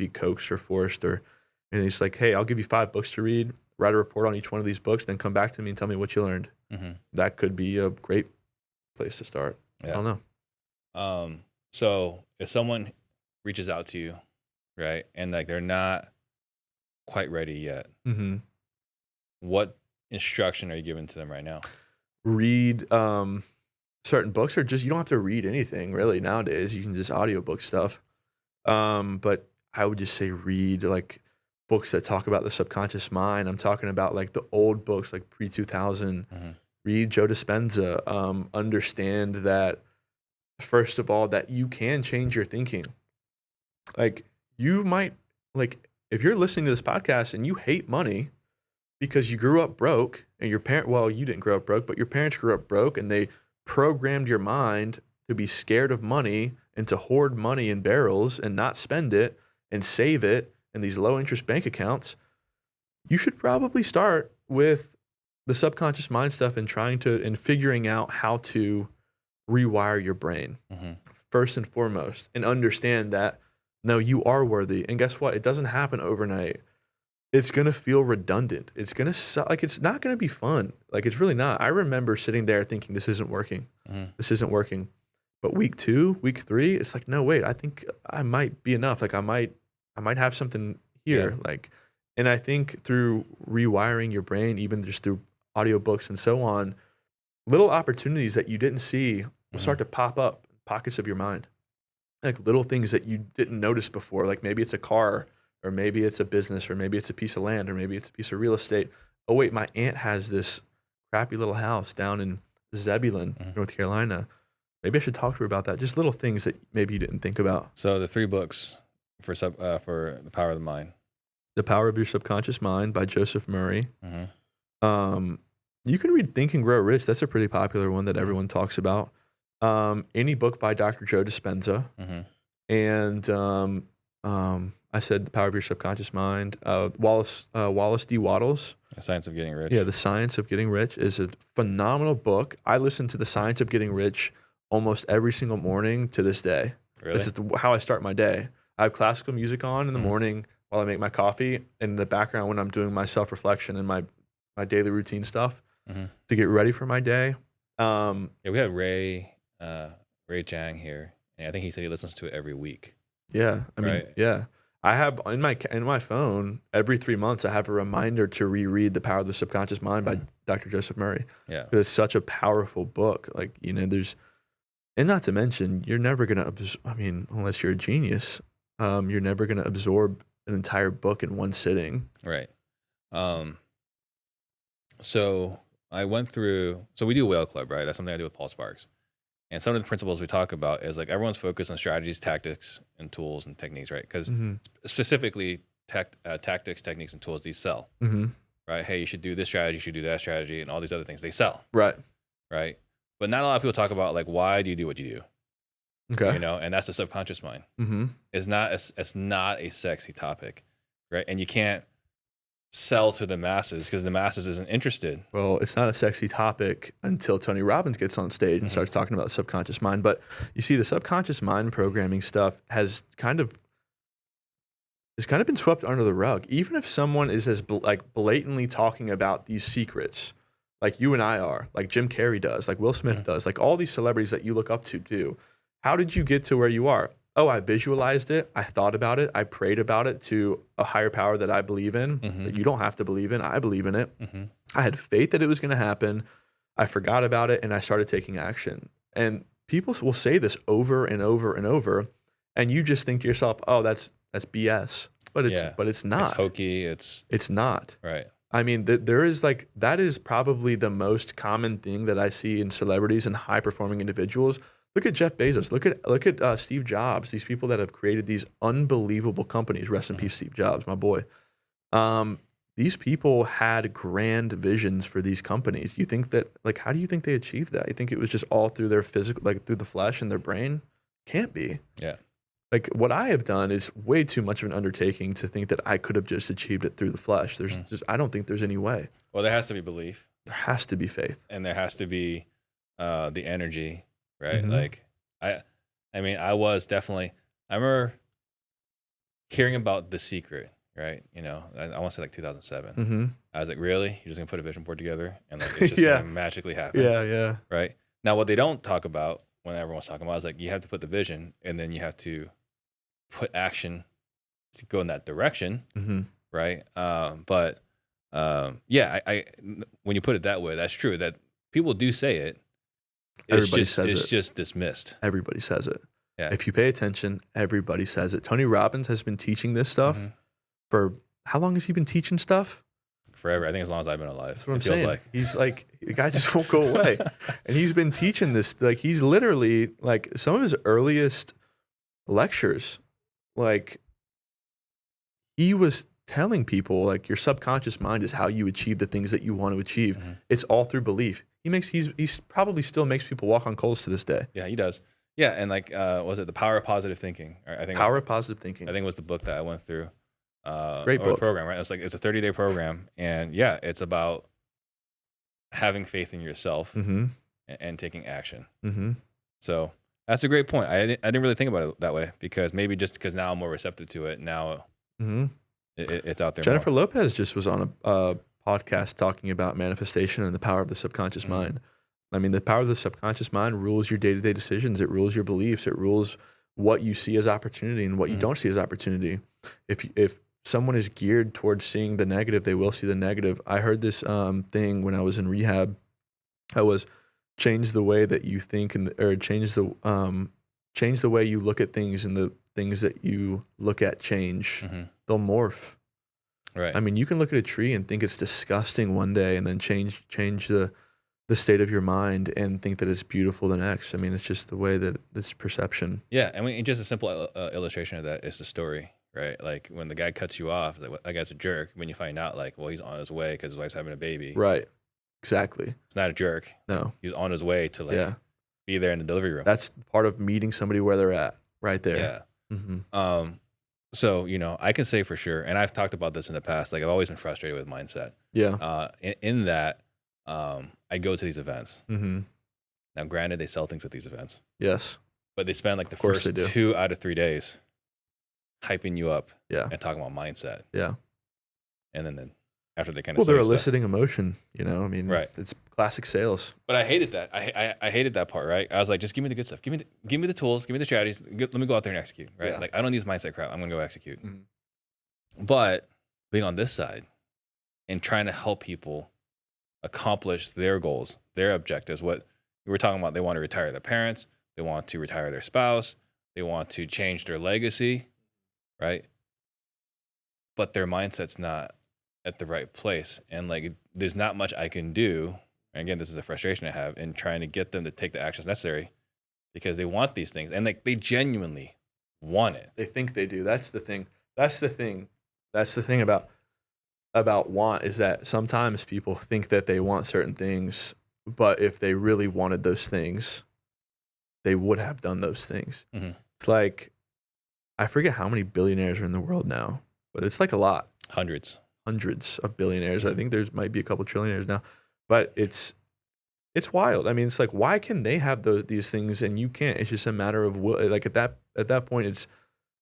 coaxed or forced or anything. It's like, hey, I'll give you 5 books to read, write a report on each one of these books, then come back to me and tell me what you learned. That could be a great place to start. Yeah. I don't know. So if someone reaches out to you, right, and they're not quite ready yet, what instruction are you giving to them right now? Read certain books, or just, you don't have to read anything really nowadays. You can just audiobook stuff. But I would just say read books that talk about the subconscious mind. I'm talking about the old books, pre-2000. Read Joe Dispenza. Understand that, first of all, that you can change your thinking. You might, if you're listening to this podcast and you hate money because you grew up broke, and you didn't grow up broke, but your parents grew up broke, and they programmed your mind to be scared of money and to hoard money in barrels and not spend it and save it in these low interest bank accounts, you should probably start with the subconscious mind stuff and figuring out how to rewire your brain first and foremost, and understand that no, you are worthy. And guess what? It doesn't happen overnight. It's going to feel redundant. It's going to suck. Like, it's not going to be fun. Like, it's really not. I remember sitting there thinking, this isn't working. This isn't working. But week 2, week 3, it's like, no, wait, I think I might be enough. Like, I might have something here. Like, and I think through rewiring your brain, even just through audiobooks and so on, little opportunities that you didn't see will start to pop up in pockets of your mind. Like little things that you didn't notice before. Like maybe it's a car, or maybe it's a business, or maybe it's a piece of land, or maybe it's a piece of real estate. Oh wait, my aunt has this crappy little house down in Zebulon, North Carolina. Maybe I should talk to her about that. Just little things that maybe you didn't think about. So the 3 books for the Power of the Mind. The Power of Your Subconscious Mind by Joseph Murray. You can read Think and Grow Rich. That's a pretty popular one that everyone talks about. Any book by Dr. Joe Dispenza. And I said The Power of Your Subconscious Mind. Wallace D. Wattles. The Science of Getting Rich. Yeah, The Science of Getting Rich is a phenomenal book. I listen to The Science of Getting Rich almost every single morning to this day. Really? This is how I start my day. I have classical music on in the morning while I make my coffee, and in the background when I'm doing my self-reflection and my daily routine stuff to get ready for my day. Yeah, we had Ray Trang here, and I think he said he listens to it every week. Yeah, I mean, yeah. I have in my phone every 3 months I have a reminder to reread The Power of the Subconscious Mind by Dr. Joseph Murray. Yeah, it's such a powerful book. Like, you know, and not to mention, you're never gonna unless you're a genius, you're never gonna absorb an entire book in one sitting. Right. So I went through. So we do Whale Club, right? That's something I do with Paul Sparks. And some of the principles we talk about is like everyone's focused on strategies, tactics, and tools and techniques, right? Because specifically tactics, techniques, and tools, these sell, right? Hey, you should do this strategy, you should do that strategy, and all these other things, they sell. Right. But not a lot of people talk about like, why do you do what you do? Okay. You know, and that's the subconscious mind. It's not a sexy topic, right? And you can't sell to the masses because the masses isn't interested. Well, it's not a sexy topic until Tony Robbins gets on stage and starts talking about the subconscious mind. But you see, the subconscious mind programming stuff has kind of been swept under the rug. Even if someone is as blatantly talking about these secrets, like you and I are, like Jim Carrey does, like Will Smith does, like all these celebrities that you look up to do. How did you get to where you are? Oh, I visualized it. I thought about it. I prayed about it to a higher power that I believe in, that you don't have to believe in. I believe in it. I had faith that it was going to happen. I forgot about it, and I started taking action. And people will say this over and over and over, and you just think to yourself, "Oh, that's BS." But it's not. It's hokey. It's not. Right. I mean, that is probably the most common thing that I see in celebrities and high performing individuals. Look at Jeff Bezos. Look at Steve Jobs. These people that have created these unbelievable companies. Rest in peace, Steve Jobs, my boy. These people had grand visions for these companies. You think that, like, how do you think they achieved that? You think it was just all through their physical, like through the flesh and their brain? Can't be. Yeah. Like what I have done is way too much of an undertaking to think that I could have just achieved it through the flesh. I don't think there's any way. Well, there has to be belief. There has to be faith. And there has to be the energy. Right. Like I remember hearing about The Secret, right? You know, I want to say like 2007. I was like, really? You're just gonna put a vision board together and like it's just gonna magically happen. Yeah. Right. Now what they don't talk about when everyone's talking about is like you have to put the vision and then you have to put action to go in that direction. Right. But when you put it that way, that's true. That people do say it. It's just dismissed. Everybody says it. Yeah. If you pay attention, everybody says it. Tony Robbins has been teaching this stuff for how long has he been teaching stuff? Forever. I think as long as I've been alive. That's what I'm saying. Like. He's like, the guy just won't go away. And he's been teaching this. Like he's literally like some of his earliest lectures, like he was telling people like your subconscious mind is how you achieve the things that you want to achieve. It's all through belief. He's probably still makes people walk on coals to this day. Yeah, he does. Yeah, and like, was it The Power of Positive Thinking? Or I think Power of Positive Thinking. I think it was the book that I went through. Great or book. program, right? It's a 30-day program, and yeah, it's about having faith in yourself Mm-hmm. and taking action. Mm-hmm. So that's a great point. I didn't really think about it that way, because maybe just because now I'm more receptive to it, now Mm-hmm. it's out there Jennifer more. Lopez just was on a podcast talking about manifestation and the power of the subconscious mind. I mean, the power of the subconscious mind rules your day-to-day decisions. It rules your beliefs. It rules what you see as opportunity and what you don't see as opportunity. If someone is geared towards seeing the negative, they will see the negative. I heard this thing when I was in rehab. I was change the way that you think or change the way you look at things, and the things that you look at change. Mm-hmm. They'll morph. Right. I mean, you can look at a tree and think it's disgusting one day, and then change the state of your mind and think that it's beautiful the next. I mean, it's just the way that this perception. Yeah, I mean, just a simple illustration of that is the story, right? Like when the guy cuts you off, like, that guy's a jerk. When you find out, like, well, he's on his way because his wife's having a baby. Right. Exactly. It's not a jerk. No. He's on his way to be there in the delivery room. That's part of meeting somebody where they're at, right there. Yeah. Mm-hmm. So, I can say for sure, and I've talked about this in the past, like I've always been frustrated with mindset. Yeah. In that, I go to these events. Mm-hmm. Now, granted, they sell things at these events. Yes. But they spend like the course first they do. 2 out of 3 days hyping you up Yeah. and talking about mindset. Yeah. And then after they kind of Well, they're eliciting emotion, I mean, Right. It's classic sales. But I hated that. I hated that part, right? I was like, just give me the good stuff. Give me the tools. Give me the strategies. Let me go out there and execute, right? Yeah. Like, I don't need this mindset crap. I'm going to go execute. Mhm. But being on this side and trying to help people accomplish their goals, their objectives, what we were talking about, they want to retire their parents. They want to retire their spouse. They want to change their legacy, right? But their mindset's not at the right place. And like, there's not much I can do. And again, this is a frustration I have in trying to get them to take the actions necessary, because they want these things and like they genuinely want it. They think they do. That's the thing. That's the thing about want, is that sometimes people think that they want certain things, but if they really wanted those things, they would have done those things. Mm-hmm. It's like, I forget how many billionaires are in the world now, but it's like a lot. Hundreds of billionaires. I think there's might be a couple trillionaires now, but it's wild. I mean, it's like, why can they have these things and you can't? It's just a matter of will. Like at that point, it's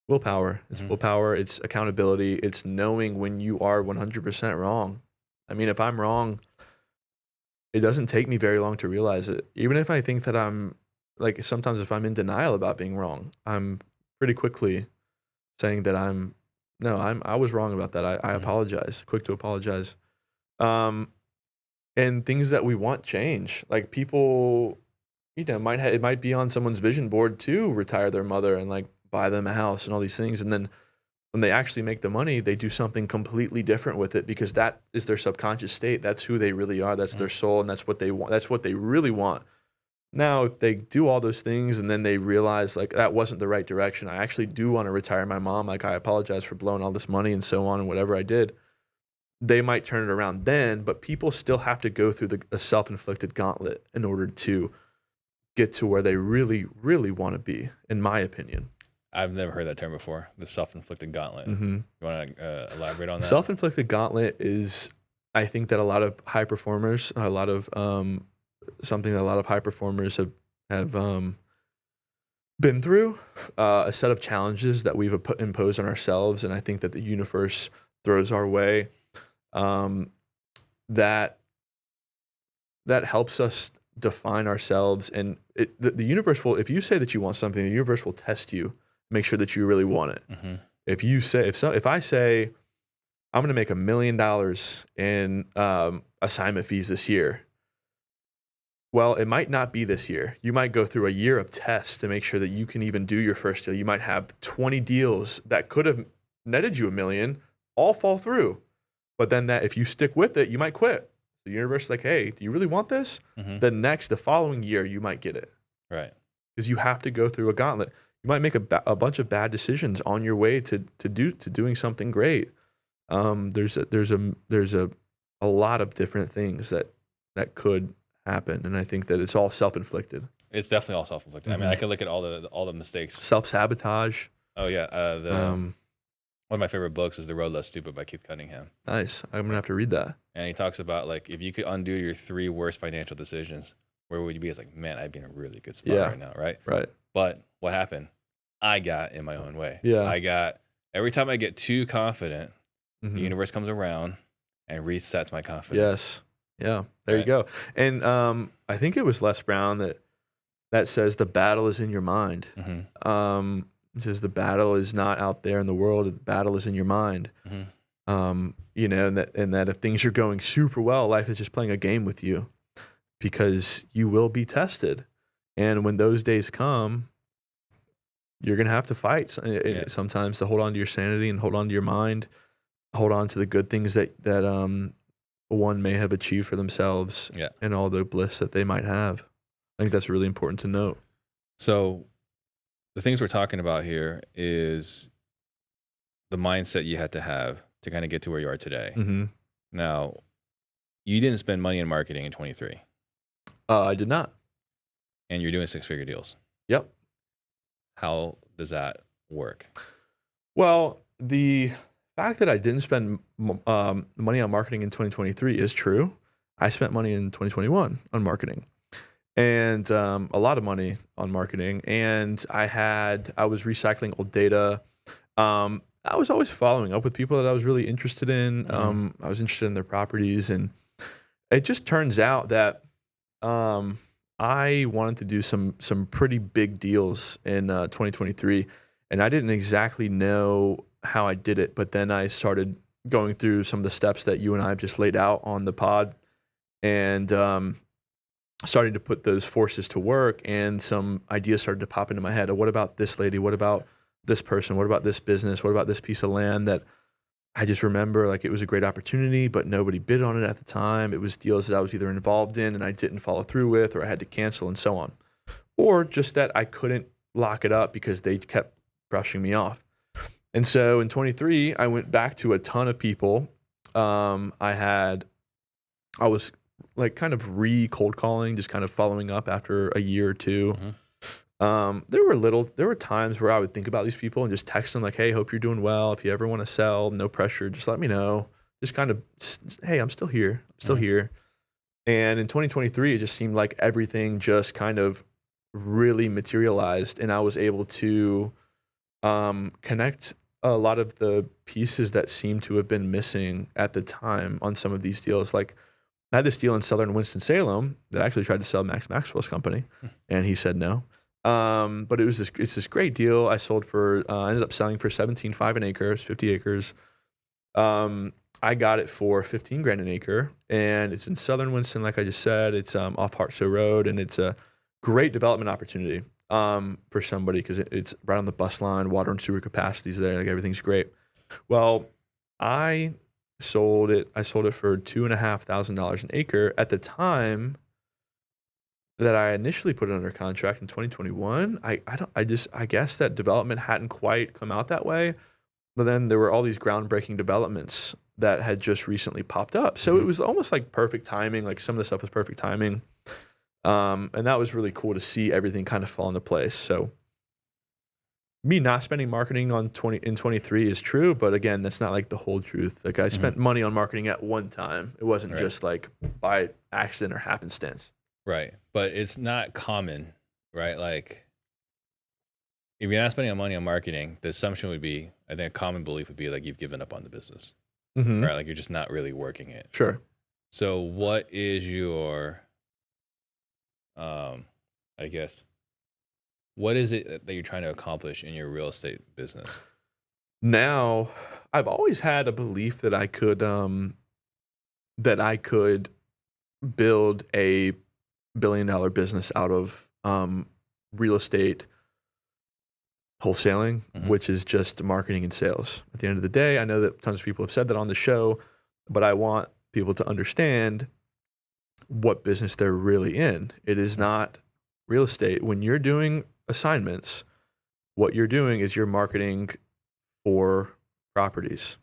willpower. It's willpower. It's accountability. It's knowing when you are 100% wrong. I mean, if I'm wrong, it doesn't take me very long to realize it. Even if I think that I'm like, sometimes if I'm in denial about being wrong, I'm pretty quickly saying that I was wrong about that. I apologize. Quick to apologize. And things that we want change. Like people, it might be on someone's vision board to retire their mother and like buy them a house and all these things. And then when they actually make the money, they do something completely different with it, because that is their subconscious state. That's who they really are. That's their soul, and that's what they want. That's what they really want. Now, if they do all those things and then they realize like that wasn't the right direction, I actually do want to retire my mom. Like, I apologize for blowing all this money and so on and whatever I did. They might turn it around then, but people still have to go through a self-inflicted gauntlet in order to get to where they really, really want to be, in my opinion. I've never heard that term before, the self-inflicted gauntlet. Mm-hmm. You want to elaborate on that? Self-inflicted gauntlet is, I think that a lot of high performers, something that a lot of high performers have been through, a set of challenges that we've imposed on ourselves, and I think that the universe throws our way, that helps us define ourselves. And the universe will, if you say that you want something, the universe will test you, make sure that you really want it. Mm-hmm. If you say, if I say I'm going to make $1 million in assignment fees this year, well, it might not be this year. You might go through a year of tests to make sure that you can even do your first deal. You might have 20 deals that could have netted you $1 million, all fall through. But then that if you stick with it, you might quit. The universe is like, hey, do you really want this? Mm-hmm. The following year, you might get it. Right. Because you have to go through a gauntlet. You might make a bunch of bad decisions on your way to doing something great. There's a lot of different things that could happen, and I think that it's all self-inflicted. It's definitely all self-inflicted. I mean, I could look at all the mistakes. Self-sabotage. Oh yeah, one of my favorite books is The Road Less Stupid by Keith Cunningham. Nice. I'm gonna have to read that. And he talks about like if you could undo your 3 worst financial decisions, where would you be? It's like, man, I'd be in a really good spot right now, right? Right. But what happened? I got in my own way. Yeah. Every time I get too confident, the universe comes around and resets my confidence. Yes. Yeah. There you go. And I think it was Les Brown that says the battle is in your mind. It says the battle is not out there in the world. The battle is in your mind. You know, and that if things are going super well, life is just playing a game with you because you will be tested. And when those days come, you're going to have to fight sometimes to hold on to your sanity and hold on to your mind, hold on to the good things that one may have achieved for themselves and all the bliss that they might have. I think that's really important to note. So the things we're talking about here is the mindset you had to have to kind of get to where you are today. Now, you didn't spend money in marketing in 23. I did not. And you're doing 6-figure deals. Yep. How does that work? Well, the fact that I didn't spend money on marketing in 2023 is true. I spent money in 2021 on marketing and a lot of money on marketing. And I was recycling old data. I was always following up with people that I was really interested in. I was interested in their properties. And it just turns out that I wanted to do some pretty big deals in 2023, and I didn't exactly know how I did it. But then I started going through some of the steps that you and I have just laid out on the pod, and starting to put those forces to work. And some ideas started to pop into my head. What about this lady? What about this person? What about this business? What about this piece of land that I just remember like it was a great opportunity, but nobody bid on it at the time. It was deals that I was either involved in and I didn't follow through with, or I had to cancel and so on. Or just that I couldn't lock it up because they kept brushing me off. And so in 23, I went back to a ton of people. I was like kind of cold calling, just kind of following up after a year or two. There were times where I would think about these people and just text them like, hey, hope you're doing well. If you ever want to sell, no pressure, just let me know. Just kind of, hey, I'm still here. I'm still here. And in 2023, it just seemed like everything just kind of really materialized, and I was able to connect a lot of the pieces that seemed to have been missing at the time on some of these deals. Like I had this deal in Southern Winston-Salem that I actually tried to sell Max Maxwell's company, and he said no. But it's this great deal. I ended up selling for $17,500 an acre, 50 acres. I got it for $15,000 an acre, and it's in Southern Winston, like I just said. It's off Hartsville Road, and it's a great development opportunity for somebody because it's right on the bus line, water and sewer capacities there, like everything's great. Well, I sold it for $2,500 an acre at the time that I initially put it under contract in 2021. I guess that development hadn't quite come out that way. But then there were all these groundbreaking developments that had just recently popped up. So it was almost like perfect timing. Like some of the stuff was perfect timing. And that was really cool to see everything kind of fall into place. So me not spending marketing in 23 is true, but again, that's not like the whole truth. Like I spent money on marketing at one time. It wasn't just like by accident or happenstance. Right. But it's not common, right? Like if you're not spending money on marketing, the assumption would be, I think a common belief would be like you've given up on the business, right? Like you're just not really working it. Sure. So what is your, I guess, what is it that you're trying to accomplish in your real estate business? Now, I've always had a belief that I could build a billion-dollar business out of real estate wholesaling, which is just marketing and sales. At the end of the day, I know that tons of people have said that on the show, but I want people to understand what business they're really in. It is not real estate. When you're doing assignments, what you're doing is you're marketing for properties.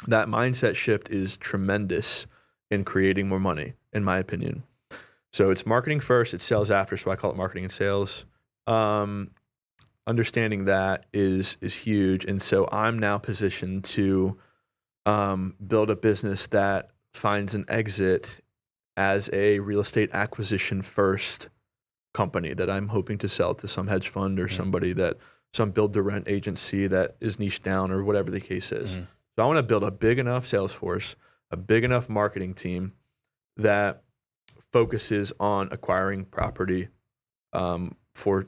That mindset shift is tremendous in creating more money, in my opinion. So it's marketing first, it's sales after. So I call it marketing and sales. Understanding that is huge. And so I'm now positioned to build a business that finds an exit as a real estate acquisition first company that I'm hoping to sell to some hedge fund or somebody some build to rent agency that is niched down or whatever the case is. So I want to build a big enough sales force, a big enough marketing team that focuses on acquiring property for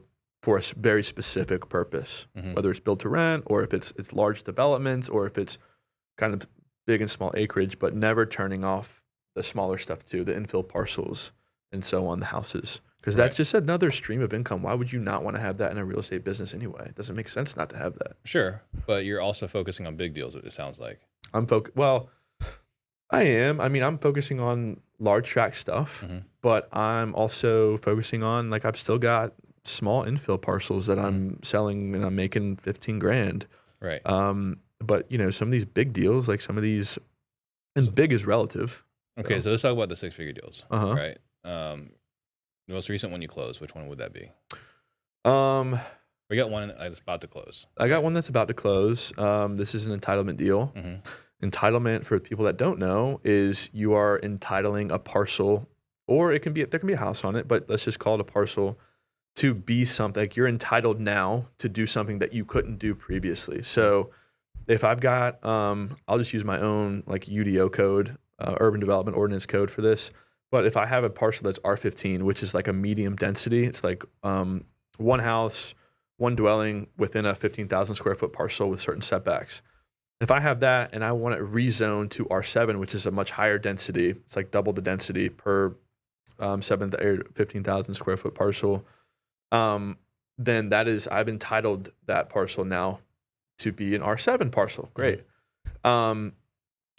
a very specific purpose, whether it's built to rent or if it's large developments or if it's kind of big and small acreage, but never turning off the smaller stuff too, the infill parcels and so on, the houses. Because that's just another stream of income. Why would you not want to have that in a real estate business anyway? It doesn't make sense not to have that. Sure, but you're also focusing on big deals, it sounds like. Well, I am. I mean, I'm focusing on large tract stuff, but I'm also focusing on, like, I've still got small infill parcels that I'm selling and I'm making 15 grand. Right. But some of these big deals, like some of these, and big is relative. Okay, so let's talk about the 6-figure deals. Uh-huh. Right. The most recent one you closed, which one would that be? We got one that's about to close. I got one that's about to close. This is an entitlement deal. Entitlement, for people that don't know, is you are entitling a parcel, or there can be a house on it, but let's just call it a parcel, to be something. Like, you're entitled now to do something that you couldn't do previously. So if I've got, I'll just use my own like UDO code, Urban Development Ordinance code for this. But if I have a parcel that's R15, which is like a medium density, it's like one house, one dwelling within a 15,000 square foot parcel with certain setbacks. If I have that and I want it rezoned to R7, which is a much higher density, it's like double the density per 15,000 square foot parcel, then I've entitled that parcel now to be an R7 parcel. Great.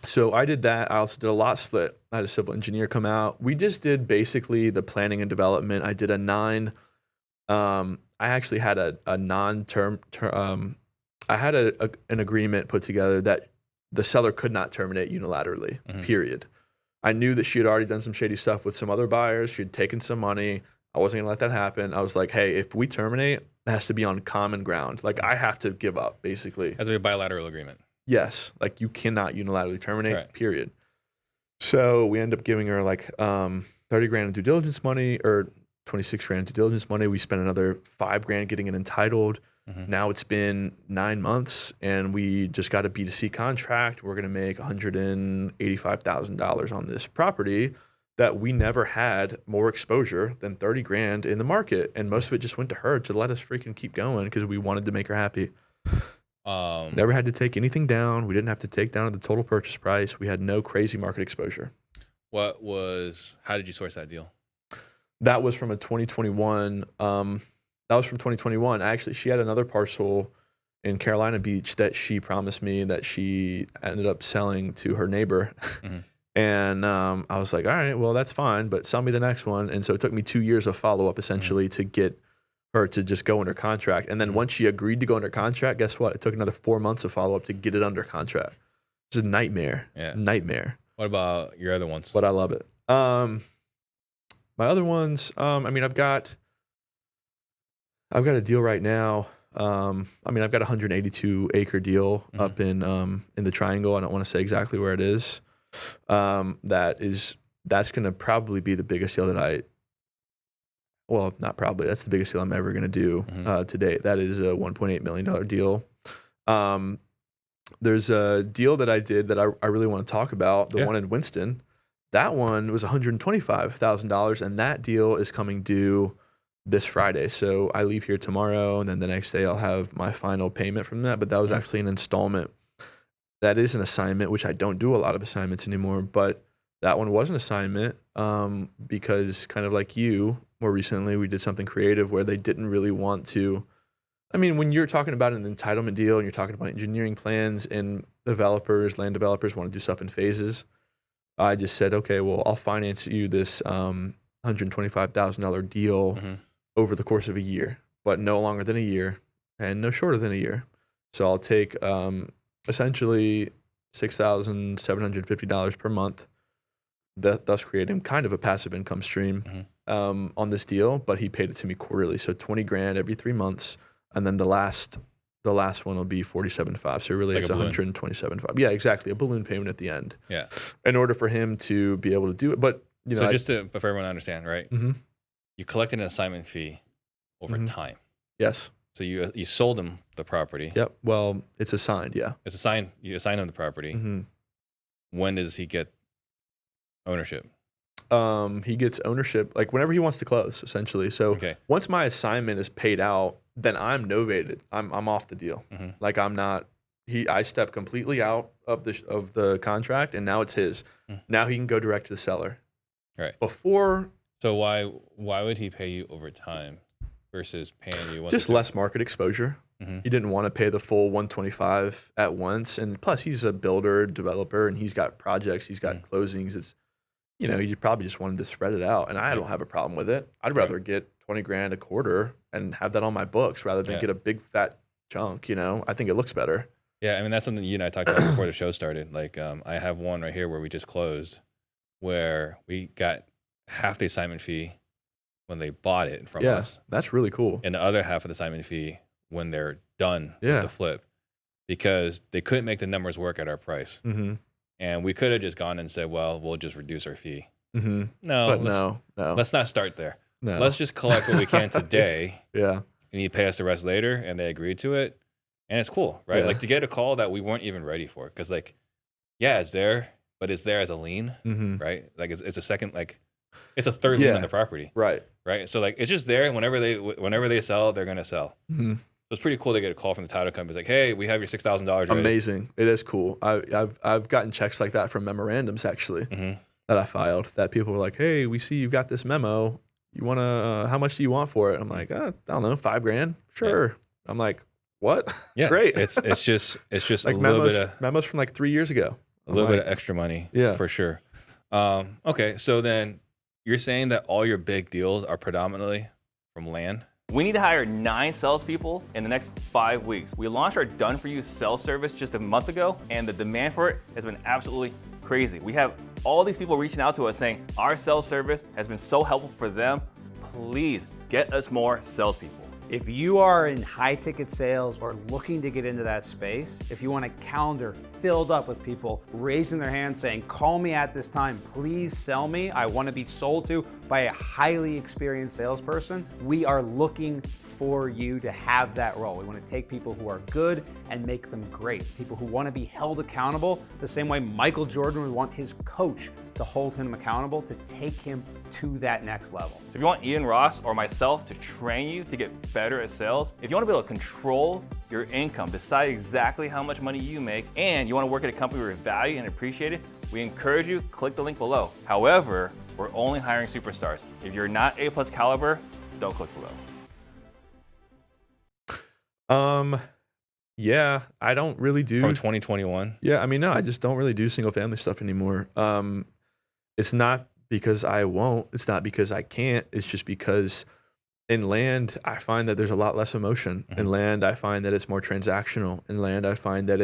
So I did that. I also did a lot split. I had a civil engineer come out. We just did basically the planning and development. I did a 9. I actually had a non-term. I had an agreement put together that the seller could not terminate unilaterally. Period. I knew that she had already done some shady stuff with some other buyers. She had taken some money. I wasn't gonna let that happen. I was like, hey, if we terminate, it has to be on common ground. Like, I have to give up, basically. As a bilateral agreement. Yes, like you cannot unilaterally terminate, period. So we end up giving her like 30 grand in due diligence money, or 26 grand in due diligence money. We spent another 5 grand getting it entitled. Now it's been 9 months and we just got a B2C contract. We're going to make $185,000 on this property that we never had more exposure than 30 grand in the market. And most of it just went to her to let us freaking keep going because we wanted to make her happy. Never had to take anything down. We didn't have to take down the total purchase price. We had no crazy market exposure. How did you source that deal? That was from a 2021. That was from 2021. Actually, she had another parcel in Carolina Beach that she promised me that she ended up selling to her neighbor. And I was like, all right, well, that's fine, but sell me the next one. And so it took me 2 years of follow-up essentially to get her to just go under contract. And then once she agreed to go under contract, guess what? It took another 4 months of follow-up to get it under contract. It's a nightmare. Yeah. Nightmare. What about your other ones? But I love it. My other ones, I mean, I've got a deal right now. I've got a 182 acre deal up in the Triangle. I don't want to say exactly where it is. That's going to probably be the biggest deal that's the biggest deal I'm ever going to do to date. That is a $1.8 million deal. There's a deal that I did that I really want to talk about, the one in Winston. That one was $125,000, and that deal is coming due this Friday. So I leave here tomorrow, and then the next day I'll have my final payment from that. But that was actually an installment. That is an assignment, which I don't do a lot of assignments anymore, but that one was an assignment because, kind of like you, more recently, we did something creative where they didn't really want to. I mean, when you're talking about an entitlement deal and you're talking about engineering plans and land developers want to do stuff in phases, I just said, okay, well, I'll finance you this $125,000 deal over the course of a year, but no longer than a year and no shorter than a year. So I'll take essentially $6,750 per month, thus creating kind of a passive income stream. on this deal, but he paid it to me quarterly. So 20 grand every 3 months. And then the last one will be 47.5. So really it's 127.5. Yeah, exactly. A balloon payment at the end. Yeah. In order for him to be able to do it. But, you know, but for everyone to understand, right? Mm-hmm. You collected an assignment fee over time. Yes. So you sold him the property. Yep. Well, it's assigned. Yeah. It's assigned. You assign him the property. Mm-hmm. When does he get ownership? He gets ownership like whenever he wants to close, essentially. So once my assignment is paid out, then I'm novated. I'm off the deal. Mm-hmm. Like I'm not. I step completely out of the contract, and now it's his. Now he can go direct to the seller. Right. Before. So why would he pay you over time versus paying you? Just less market exposure. Mm-hmm. He didn't want to pay the full 125 at once, and plus he's a builder, developer, and he's got projects, he's got closings. It's, you know, you probably just wanted to spread it out, and I don't have a problem with it. I'd rather get 20 grand a quarter and have that on my books rather than get a big fat chunk. You know, I think it looks better. Yeah, I mean that's something you and I talked about before the show started. Like, I have one right here where we just closed, where we got half the assignment fee when they bought it from us. That's really cool. And the other half of the assignment fee when they're done with the flip, because they couldn't make the numbers work at our price. Mm-hmm. And we could have just gone and said, well, we'll just reduce our fee. Mm-hmm. No, let's not start there. No. Let's just collect what we can today. Yeah. And you pay us the rest later. And they agreed to it. And it's cool, right? Yeah. Like to get a call that we weren't even ready for. Because like, yeah, it's there, but it's there as a lien, right? Like it's a second, like it's a third lien on the property. Right. Right. So like, it's just there. Whenever they sell, they're going to sell. Mm-hmm. So it's pretty cool to get a call from the title company. It's like, hey, we have your $6,000 ready. Amazing. It is cool. I've gotten checks like that from memorandums actually that I filed, that people were like, hey, we see you've got this memo. You want to, how much do you want for it? I'm like, I don't know, $5,000. Sure. Yeah. I'm like, what? Yeah. Great. It's just like a little bit of memos from like 3 years ago. A little bit of extra money. Yeah, for sure. Okay. So then you're saying that all your big deals are predominantly from land? We need to hire 9 salespeople in the next 5 weeks. We launched our Done For You sales service just a month ago, and the demand for it has been absolutely crazy. We have all these people reaching out to us saying our sales service has been so helpful for them. Please get us more salespeople. If you are in high ticket sales or looking to get into that space, if you want a calendar filled up with people raising their hand saying, call me at this time, please sell me, I want to be sold to by a highly experienced salesperson, we are looking for you to have that role. We want to take people who are good and make them great. People who want to be held accountable the same way Michael Jordan would want his coach to hold him accountable, to take him to that next level. So if you want Ian Ross or myself to train you to get better at sales, if you want to be able to control your income, decide exactly how much money you make, and you want to work at a company where you're valued and appreciated, we encourage you, click the link below. However, we're only hiring superstars. If you're not A+ caliber, don't click below. Yeah, I don't really do from 2021. Yeah, I mean, no, I just don't really do single family stuff anymore. It's not because I won't, it's not because I can't, it's just because in land, I find that there's a lot less emotion. In land, I find that it's more transactional. In land, I find that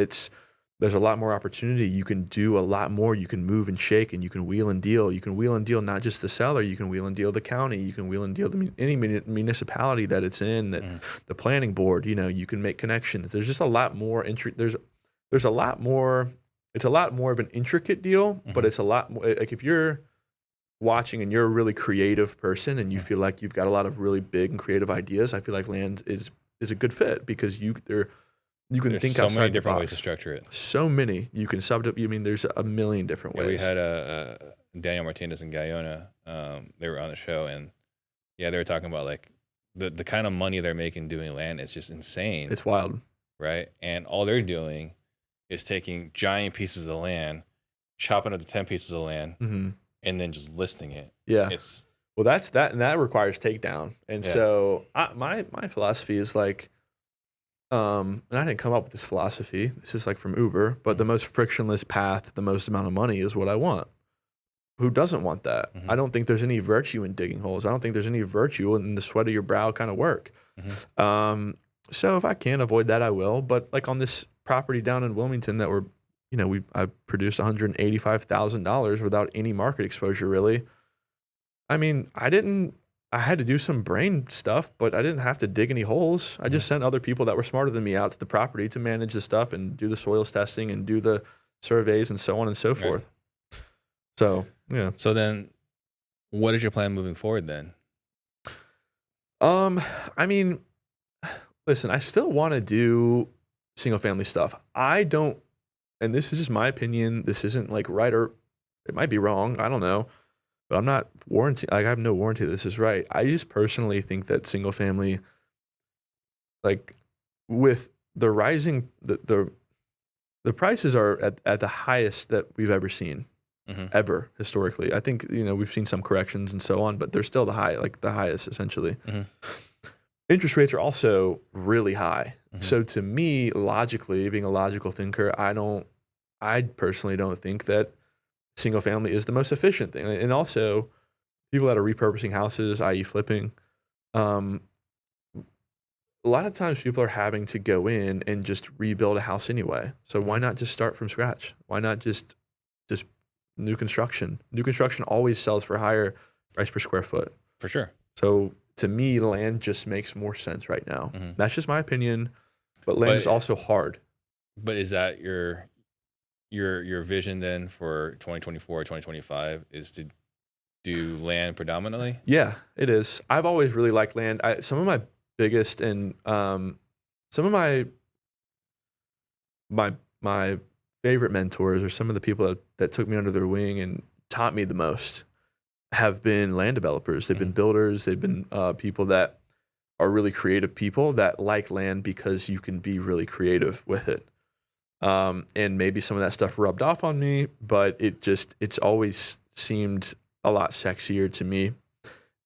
there's a lot more opportunity. You can do a lot more. You can move and shake, and you can wheel and deal. You can wheel and deal not just the seller. You can wheel and deal the county. You can wheel and deal any municipality that it's in. That the planning board. You know, you can make connections. There's just a lot more. There's a lot more. It's a lot more of an intricate deal, but it's a lot more. Like if you're watching and you're a really creative person and you feel like you've got a lot of really big and creative ideas, I feel like land is a good fit because you can there's think so outside many the different box. ways to structure it. So many. You can there's a million different ways. We had Daniel Martinez and Guyona. They were on the show, and they were talking about like the kind of money they're making doing land is just insane. It's wild, right? And all they're doing is taking giant pieces of land, chopping up to 10 pieces of land, and then just listing it. Yeah. Well, that's that, and that requires takedown. And so my philosophy is like, and I didn't come up with this philosophy. This is like from Uber, but the most frictionless path, the most amount of money is what I want. Who doesn't want that? I don't think there's any virtue in digging holes. I don't think there's any virtue in the sweat of your brow kind of work. So if I can avoid that, I will. But like on this property down in Wilmington that I produced $185,000 without any market exposure really. I mean, I had to do some brain stuff, but I didn't have to dig any holes. I just sent other people that were smarter than me out to the property to manage the stuff and do the soils testing and do the surveys and so on and so forth. So, yeah. So then what is your plan moving forward then? I mean, listen, I still want to do single family stuff. I don't, and this is just my opinion. This isn't like right, or it might be wrong. I don't know, but I'm not warranty. Like, I have no warranty that this is right. I just personally think that single family, like with the rising, the prices are at the highest that we've ever seen, ever historically. I think, we've seen some corrections and so on, but they're still the highest essentially. Interest rates are also really high. So to me, logically, being a logical thinker, I personally don't think that single family is the most efficient thing. And also, people that are repurposing houses, i.e. flipping, a lot of times people are having to go in and just rebuild a house anyway. So why not just start from scratch? Why not just new construction? New construction always sells for higher price per square foot. For sure. So to me, land just makes more sense right now. That's just my opinion. But land is also hard. But is that your vision then for 2024, 2025 is to do land predominantly? Yeah, it is. I've always really liked land. Some of my biggest and some of my favorite mentors, or some of the people that took me under their wing and taught me the most, have been land developers. They've been builders. They've been people that are really creative people that like land because you can be really creative with it. And maybe some of that stuff rubbed off on me, but it's always seemed a lot sexier to me.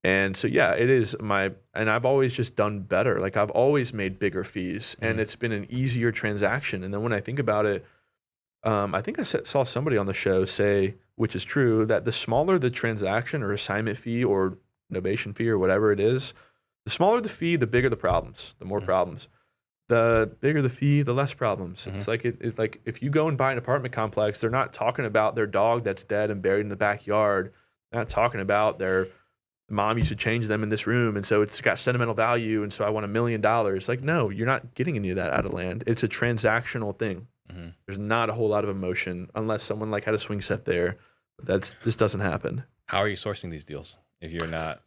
And so, yeah, it is and I've always just done better. Like, I've always made bigger fees, and it's been an easier transaction. And then when I think about it, I think I saw somebody on the show say, which is true, that the smaller the transaction or assignment fee or novation fee or whatever it is, the smaller the fee, the bigger the problems, the more problems. The bigger the fee, the less problems. It's like it's like if you go and buy an apartment complex, they're not talking about their dog that's dead and buried in the backyard. They're not talking about their mom used to change them in this room, and so it's got sentimental value, and so I want $1 million. Like, no, you're not getting any of that out of land. It's a transactional thing. There's not a whole lot of emotion unless someone like had a swing set there. But this doesn't happen. How are you sourcing these deals if you're not?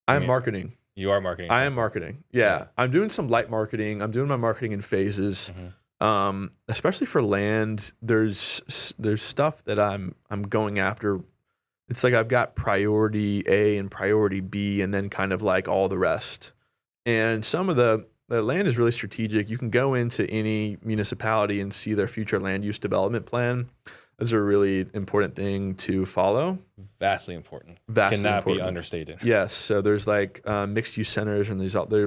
I'm marketing. You are marketing. I am marketing. Yeah. I'm doing some light marketing. I'm doing my marketing in phases. Especially for land, there's stuff that I'm going after. It's like I've got priority A and priority B, and then kind of like all the rest. And some of the land is really strategic. You can go into any municipality and see their future land use development plan. That's a really important thing to follow. Vastly important. Cannot be understated. Yes. So there's like mixed use centers, and there's out there.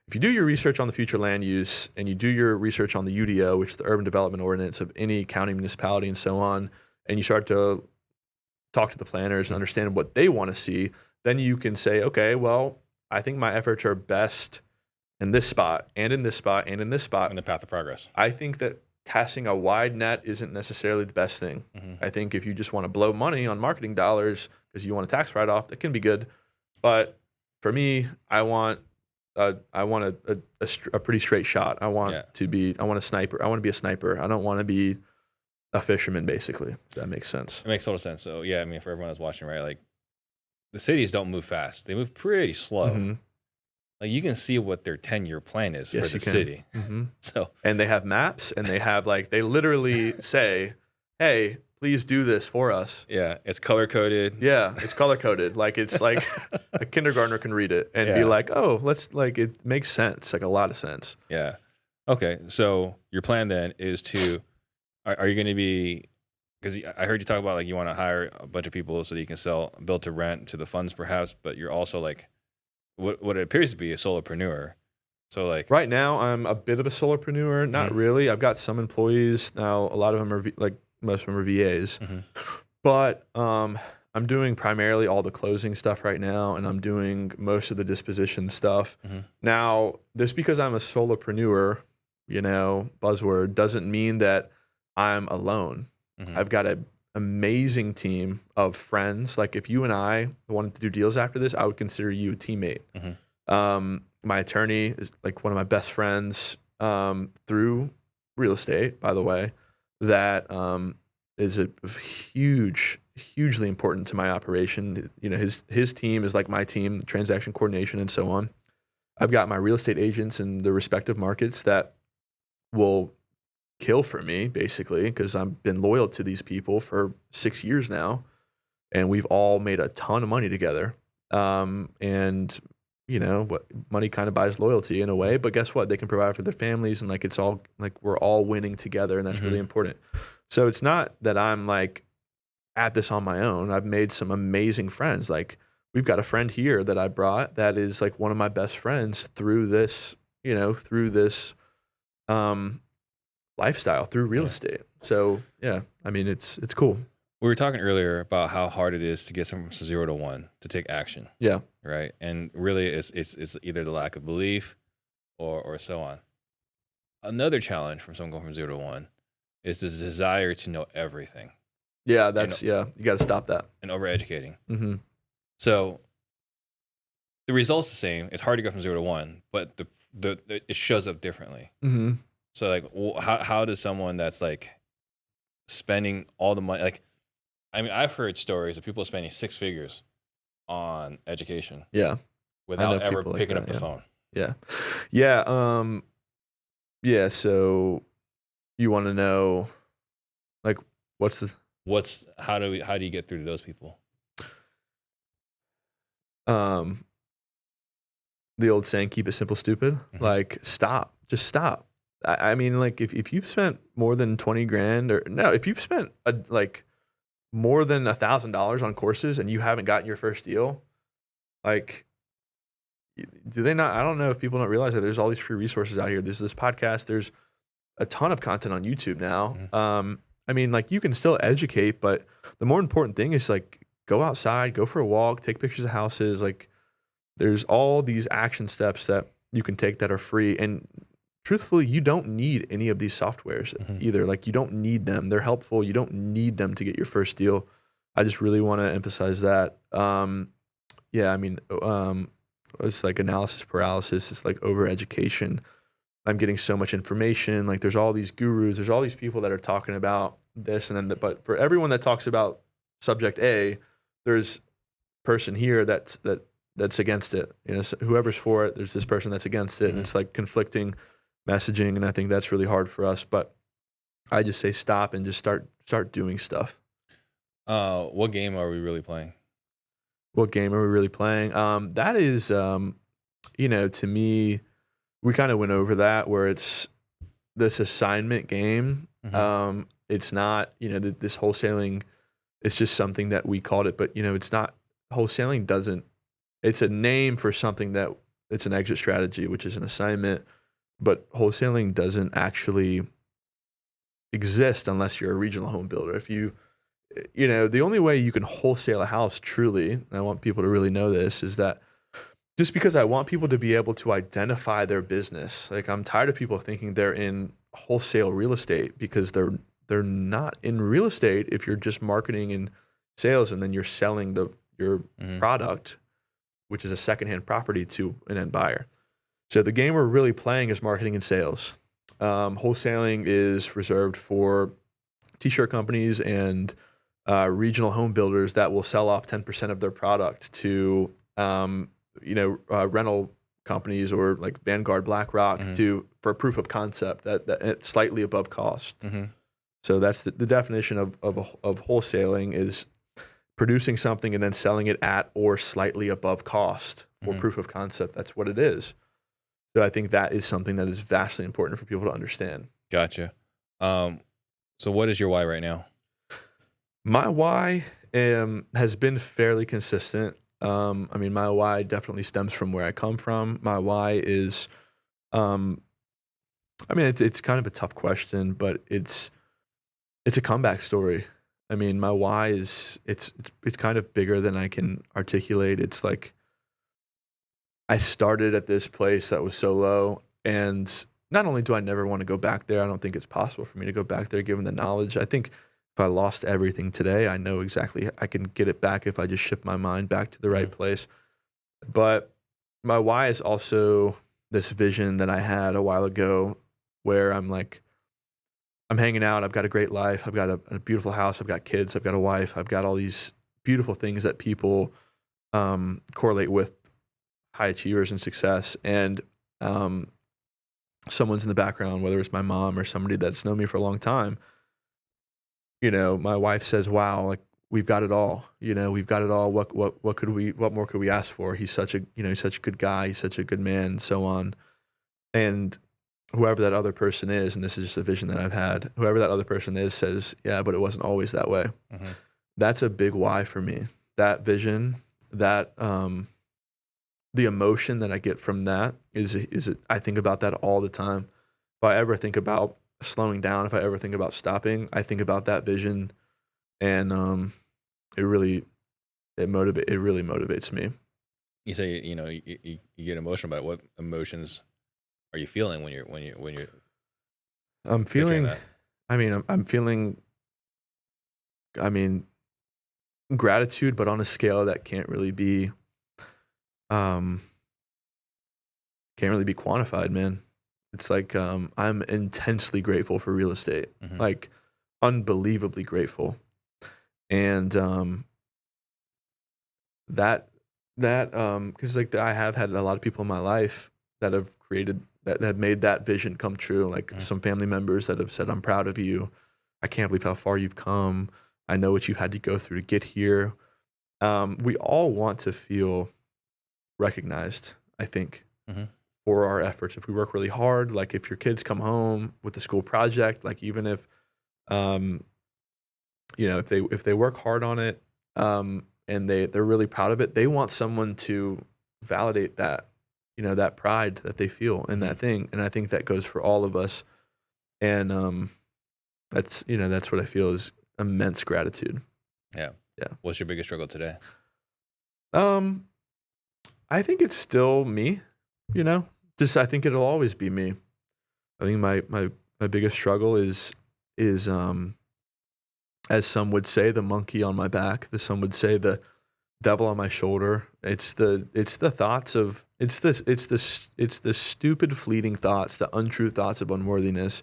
If you do your research on the future land use, and you do your research on the UDO, which is the urban development ordinance of any county, municipality, and so on, and you start to talk to the planners and understand what they want to see, then you can say, okay, well, I think my efforts are best in this spot, and in this spot, and in this spot. In the path of progress. I think that casting a wide net isn't necessarily the best thing. I think if you just want to blow money on marketing dollars because you want a tax write-off, that can be good. But for me, I want a pretty straight shot. I want a sniper. I want to be a sniper. I don't want to be a fisherman, basically. If that makes sense. It makes total sense. So yeah, I mean, for everyone that's watching, right? Like, the cities don't move fast. They move pretty slow. Like, you can see what their 10-year plan is for the city. So, and they have maps, and they have they literally say, "Hey, please do this for us." Yeah, it's color coded. Yeah, it's color coded. Like, it's like a kindergartner can read it and be like, "Oh, it makes sense, like a lot of sense." Yeah. Okay, so your plan then is to, are you going to be? Because I heard you talk about you want to hire a bunch of people so that you can build to rent to the funds, perhaps, but you're also what it appears to be a solopreneur. So right now I'm a bit of a solopreneur, not really. I've got some employees now. A lot of them are most of them are VAs, but I'm doing primarily all the closing stuff right now, and I'm doing most of the disposition stuff. Now, just because I'm a solopreneur, buzzword, doesn't mean that I'm alone. I've got a amazing team of friends. Like if you and I wanted to do deals after this, I would consider you a teammate. My attorney is like one of my best friends through real estate, by the way, that is a hugely important to my operation. You know, his team is like my team, transaction coordination and so on. I've got my real estate agents in the respective markets that will kill for me, basically, because I've been loyal to these people for 6 years now, and we've all made a ton of money together. And you know what, money kind of buys loyalty in a way, but guess what? They can provide for their families, and like it's all like we're all winning together, and that's really important. So it's not that I'm like at this on my own. I've made some amazing friends. Like we've got a friend here that I brought that is like one of my best friends through this, you know, through this lifestyle, through real estate. So yeah, I mean, it's cool. We were talking earlier about how hard it is to get someone from 0 to 1 to take action. Yeah. Right. And really it's either the lack of belief or so on. Another challenge from someone going from 0 to 1 is this desire to know everything. Yeah, you got to stop that. And overeducating. So the result's the same. It's hard to go from 0 to 1, but it shows up differently. So like, how does someone that's like spending all the money, like, I mean, I've heard stories of people spending 6 figures on education. Yeah. Without ever picking up the phone. Yeah. Yeah. Yeah. So you want to know, like, how do you get through to those people? The old saying, keep it simple, stupid. Like, just stop. I mean, like if you've spent more than 20 grand if you've spent like more than $1,000 on courses and you haven't gotten your first deal, like, do they not? I don't know if people don't realize that there's all these free resources out here. There's this podcast. There's a ton of content on YouTube now. I mean, like you can still educate, but the more important thing is like go outside, go for a walk, take pictures of houses. Like there's all these action steps that you can take that are free. And truthfully, you don't need any of these softwares either. Like you don't need them. They're helpful. You don't need them to get your first deal. I just really want to emphasize that. Yeah, I mean, it's like analysis paralysis. It's like overeducation. I'm getting so much information. Like there's all these gurus. There's all these people that are talking about this and then, but for everyone that talks about subject A, there's a person here that's against it. You know, so whoever's for it, there's this person that's against it, and it's like conflicting messaging, and I think that's really hard for us. But I just say stop and just start doing stuff. What game are we really playing? What game are we really playing? That is, you know, to me, we kind of went over that where it's this assignment game. It's not, you know, this wholesaling. It's just something that we called it, but you know, it's not. Wholesaling doesn't. It's a name for something that it's an exit strategy, which is an assignment. But wholesaling doesn't actually exist unless you're a regional home builder. If you know, the only way you can wholesale a house truly, and I want people to really know this, is that just because I want people to be able to identify their business. Like I'm tired of people thinking they're in wholesale real estate because they're not in real estate if you're just marketing and sales and then you're selling your product, which is a secondhand property, to an end buyer. So the game we're really playing is marketing and sales. Wholesaling is reserved for t-shirt companies and regional home builders that will sell off 10% of their product to rental companies or like Vanguard, BlackRock for proof of concept that it's slightly above cost. So that's the definition of wholesaling is producing something and then selling it at or slightly above cost for proof of concept. That's what it is. So I think that is something that is vastly important for people to understand. Gotcha. So what is your why right now? My why has been fairly consistent. I mean, my why definitely stems from where I come from. My why is, I mean, it's kind of a tough question, but it's a comeback story. I mean, my why is it's kind of bigger than I can articulate. It's like I started at this place that was so low, and not only do I never want to go back there, I don't think it's possible for me to go back there given the knowledge. I think if I lost everything today, I know exactly I can get it back if I just shift my mind back to the right place. But my why is also this vision that I had a while ago where I'm like, I'm hanging out. I've got a great life. I've got a beautiful house. I've got kids. I've got a wife. I've got all these beautiful things that people correlate with high achievers and success. And someone's in the background, whether it's my mom or somebody that's known me for a long time, you know, my wife says, wow, like we've got it all, you know, we've got it all. What more could we ask for? He's such a, you know, he's such a good guy. He's such a good man, and so on. And whoever that other person is, and this is just a vision that I've had, whoever that other person is says, yeah, but it wasn't always that way. Mm-hmm. That's a big why for me. That vision, that, the emotion that I get from that is I think about that all the time. If I ever think about slowing down, if I ever think about stopping, I think about that vision, and it really motivates me. You say, you know, you get emotional about it. What emotions are you feeling when you're I'm feeling that? I'm feeling gratitude, but on a scale that can't really be quantified, man. It's like I'm intensely grateful for real estate, mm-hmm. like unbelievably grateful, and that because like I have had a lot of people in my life that have created that have made that vision come true. Like mm-hmm. some family members that have said, "I'm proud of you. I can't believe how far you've come. I know what you've had to go through to get here." We all want to feel recognized, I think, mm-hmm. for our efforts. If we work really hard, like if your kids come home with the school project, like even if, you know, if they work hard on it, and they're really proud of it, they want someone to validate that, you know, that pride that they feel in that thing. And I think that goes for all of us. And that's what I feel is immense gratitude. Yeah. Yeah. What's your biggest struggle today? I think it's still me, you know, just, I think it'll always be me. I think my biggest struggle is, as some would say, the monkey on my back. Some would say the devil on my shoulder. It's the thoughts of, it's the stupid fleeting thoughts, the untrue thoughts of unworthiness.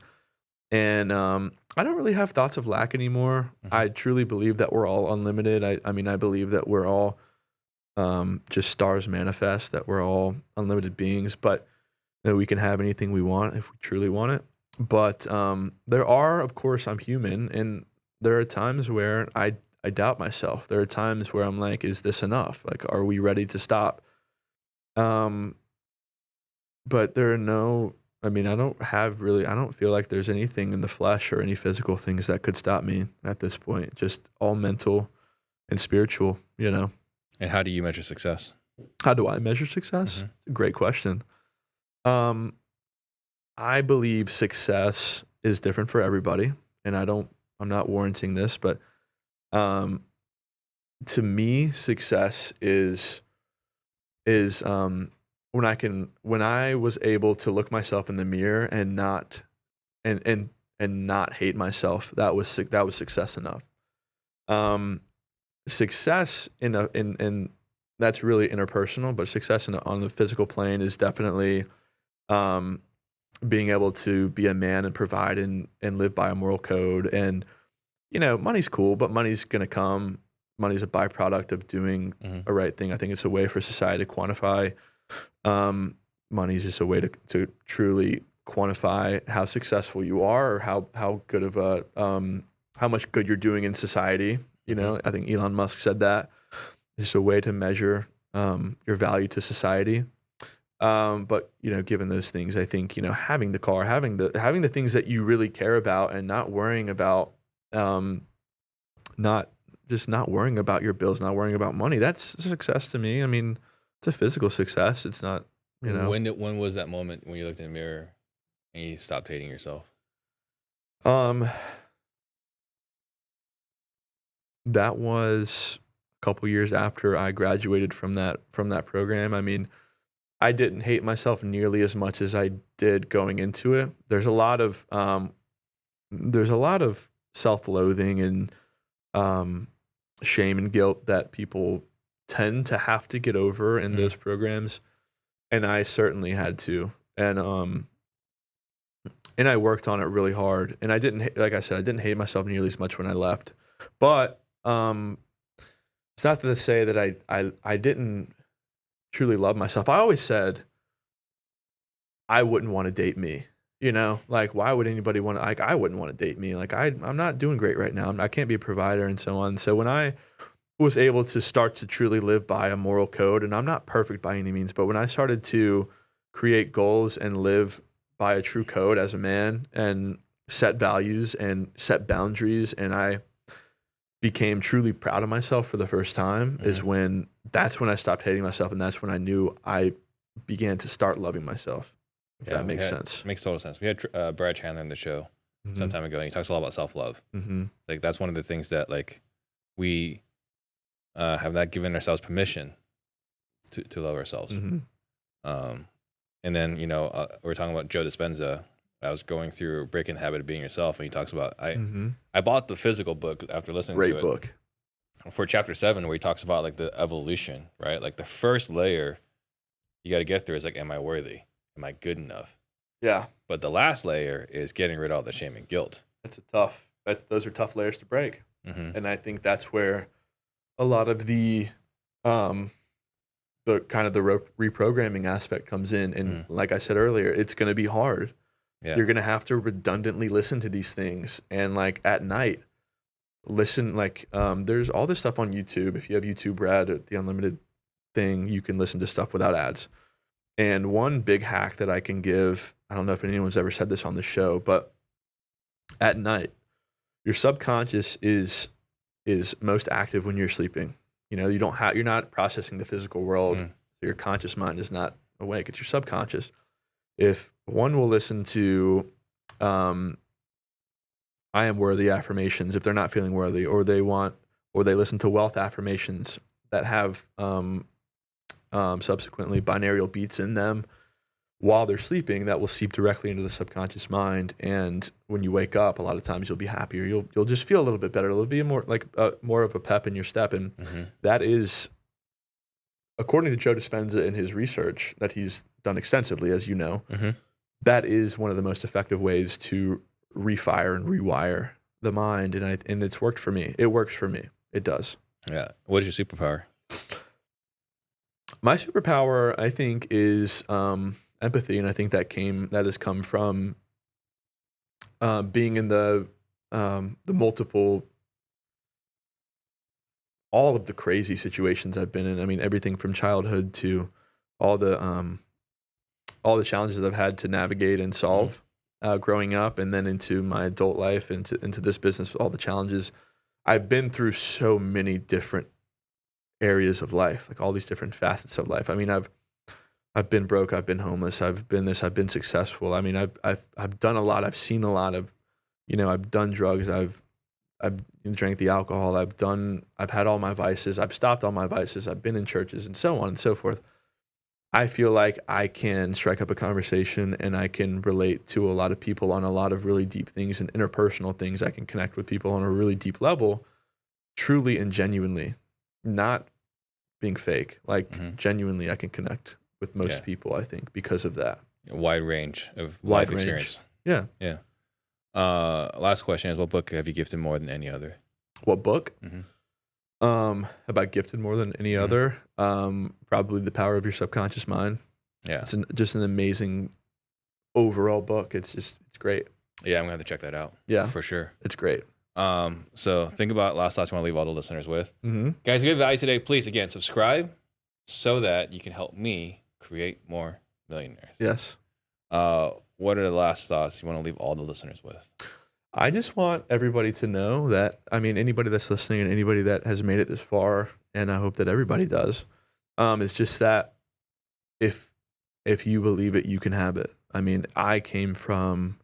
And, I don't really have thoughts of lack anymore. Mm-hmm. I truly believe that we're all unlimited. I believe that we're all, just stars manifest, that we're all unlimited beings, but that we can have anything we want if we truly want it. But there are, of course, I'm human, and there are times where I doubt myself. There are times where I'm like, is this enough? Like, are we ready to stop? But there are no, I don't feel like there's anything in the flesh or any physical things that could stop me at this point. Just all mental and spiritual, you know. And how do you measure success? How do I measure success? Mm-hmm. It's a great question. I believe success is different for everybody, and I'm not warranting this, but to me, success is when I was able to look myself in the mirror and not hate myself. That was success enough. Success in that's really interpersonal, but success on the physical plane is definitely being able to be a man and provide and live by a moral code. And, you know, money's cool, but money's going to come. Money's a byproduct of doing mm-hmm. a right thing. I think it's a way for society to quantify. Money is just a way to truly quantify how successful you are, or how good of a, how much good you're doing in society. You know, I think Elon Musk said that. It's just a way to measure your value to society. But, you know, given those things, I think, you know, having the car, having the things that you really care about, and not worrying about, not worrying about your bills, not worrying about money, that's a success to me. I mean, it's a physical success. It's not, you know. When was that moment when you looked in the mirror and you stopped hating yourself? That was a couple years after I graduated from that program. I mean, I didn't hate myself nearly as much as I did going into it. There's a lot of self-loathing and shame and guilt that people tend to have to get over in those programs, and I certainly had to. And I worked on it really hard, and I didn't, like I said, I didn't hate myself nearly as much when I left. But it's not to say that I didn't truly love myself. I always said I wouldn't want to date me. You know, like, why would anybody want to, like, I wouldn't want to date me. Like, I'm not doing great right now. I can't be a provider and so on. So when I was able to start to truly live by a moral code, and I'm not perfect by any means, but when I started to create goals and live by a true code as a man and set values and set boundaries, and I became truly proud of myself for the first time, that's when I stopped hating myself. And that's when I knew I began to start loving myself. If that makes sense. Makes total sense. We had Brad Chandler in the show some time ago, and he talks a lot about self-love. Like, that's one of the things that, like, we have not given ourselves permission to love ourselves. And then, you know, we're talking about Joe Dispenza. I was going through Breaking the Habit of Being Yourself, and he talks about, I bought the physical book after listening to it. Great book. For chapter 7, where he talks about, like, the evolution, right? Like, the first layer you got to get through is, like, am I worthy? Am I good enough? Yeah. But the last layer is getting rid of all the shame and guilt. Those are tough layers to break. And I think that's where a lot of the kind of the reprogramming aspect comes in. And like I said earlier, it's going to be hard. Yeah. You're going to have to redundantly listen to these things. And like at night, listen, like there's all this stuff on YouTube. If you have YouTube Red or the unlimited thing, you can listen to stuff without ads. And one big hack that I can give, I don't know if anyone's ever said this on the show, but at night, your subconscious is most active when you're sleeping. You know, you're not processing the physical world. So your conscious mind is not awake. It's your subconscious. If one will listen to I am worthy affirmations, if they're not feeling worthy, or they listen to wealth affirmations that have subsequently binaural beats in them while they're sleeping, that will seep directly into the subconscious mind. And when you wake up, a lot of times you'll be happier. You'll just feel a little bit better. It'll be more of a pep in your step. And that is, according to Joe Dispenza in his research that he's done extensively, as you know, that is one of the most effective ways to refire and rewire the mind. And it's worked for me. It works for me. It does. Yeah. What is your superpower? My superpower, I think, is empathy, and I think that has come from being in the multiple, all of the crazy situations I've been in. I mean, everything from childhood to all the challenges I've had to navigate and solve growing up, and then into my adult life, into this business, all the challenges. I've been through so many different areas of life, like all these different facets of life. I mean, I've been broke, I've been homeless, I've been this, I've been successful. I mean, I've done a lot. I've seen a lot of, I've done drugs, I've drank the alcohol, I've had all my vices, I've stopped all my vices, I've been in churches and so on and so forth. I feel like I can strike up a conversation and I can relate to a lot of people on a lot of really deep things and interpersonal things. I can connect with people on a really deep level, truly and genuinely, not being fake. Like genuinely, I can connect with most people, I think, because of that. A wide range of life experience. Yeah. Yeah. Last question is, what book have you gifted more than any other? What book? About gifted more than any other? Probably The Power of Your Subconscious Mind. Yeah. It's just an amazing overall book. It's great. Yeah, I'm gonna have to check that out. Yeah, for sure. It's great. So think about last thoughts you want to leave all the listeners with. Guys, good value today. Please, again, subscribe so that you can help me create more millionaires. Yes. What are the last thoughts you want to leave all the listeners with? I just want everybody to know that, I mean, anybody that's listening and anybody that has made it this far, and I hope that everybody does, it's just that if you believe it, you can have it. I mean, I came from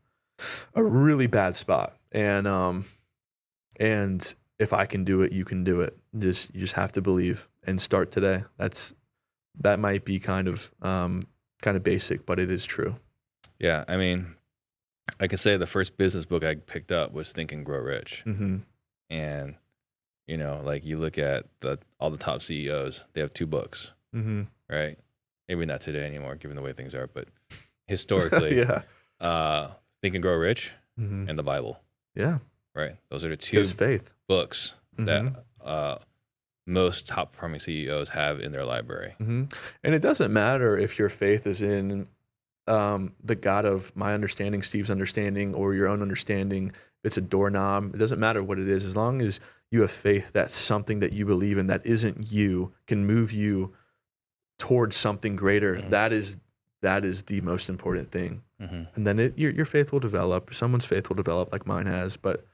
a really bad spot, and if I can do it, you can do it. You just have to believe and start today. That might be kind of basic, but it is true. Yeah, I mean, I can say the first business book I picked up was Think and Grow Rich. Mm-hmm. And, you know, like you look at all the top CEOs, they have 2 books, Mm-hmm. right? Maybe not today anymore, given the way things are, but historically, Yeah. Think and Grow Rich Mm-hmm. and the Bible, Yeah. right? Those are the 2 His faith. books Mhm. that most top performing CEOs have in their library. Mm-hmm. And it doesn't matter if your faith is in the God of my understanding, Steve's understanding, or your own understanding. It's a doorknob. It doesn't matter what it is. As long as you have faith that something that you believe in that isn't you can move you towards something greater. Mhm. That is the most important thing. Mm-hmm. And then your faith will develop. Someone's faith will develop like mine has, but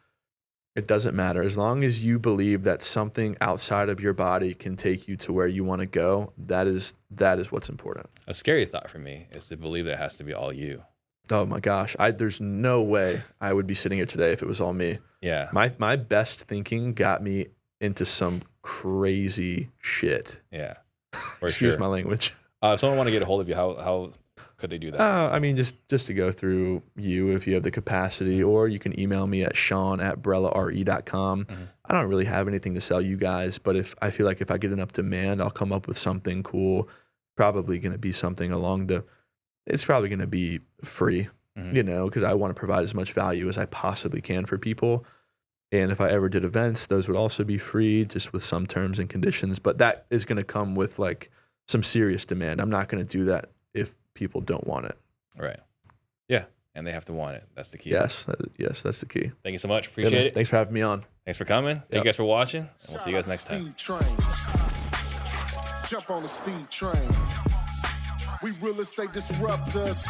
it doesn't matter. As long as you believe that something outside of your body can take you to where you want to go, that is what's important. A scary thought for me is to believe that it has to be all you. Oh my gosh. There's no way I would be sitting here today if it was all me. Yeah. My best thinking got me into some crazy shit. Yeah. For Excuse sure. my language. If someone want to get a hold of you, how could they do that? I mean, just to go through you if you have the capacity, or you can email me at sean@brellare.com. Mhm. I don't really have anything to sell you guys, but if I feel like if I get enough demand, I'll come up with something cool. Probably going to be something it's probably going to be free, Mhm. you know, because I want to provide as much value as I possibly can for people. And if I ever did events, those would also be free, just with some terms and conditions. But that is going to come with like some serious demand. I'm not going to do that if people don't want it. Right. Yeah. And they have to want it. That's the key. Yes, that's the key. Thank you so much. Yeah, Appreciate man. it. Thanks for having me on. Thanks for coming. Thank you guys for watching. And we'll see you guys next time. Steve Trang. Jump on the Steve Trang. We real estate disruptors.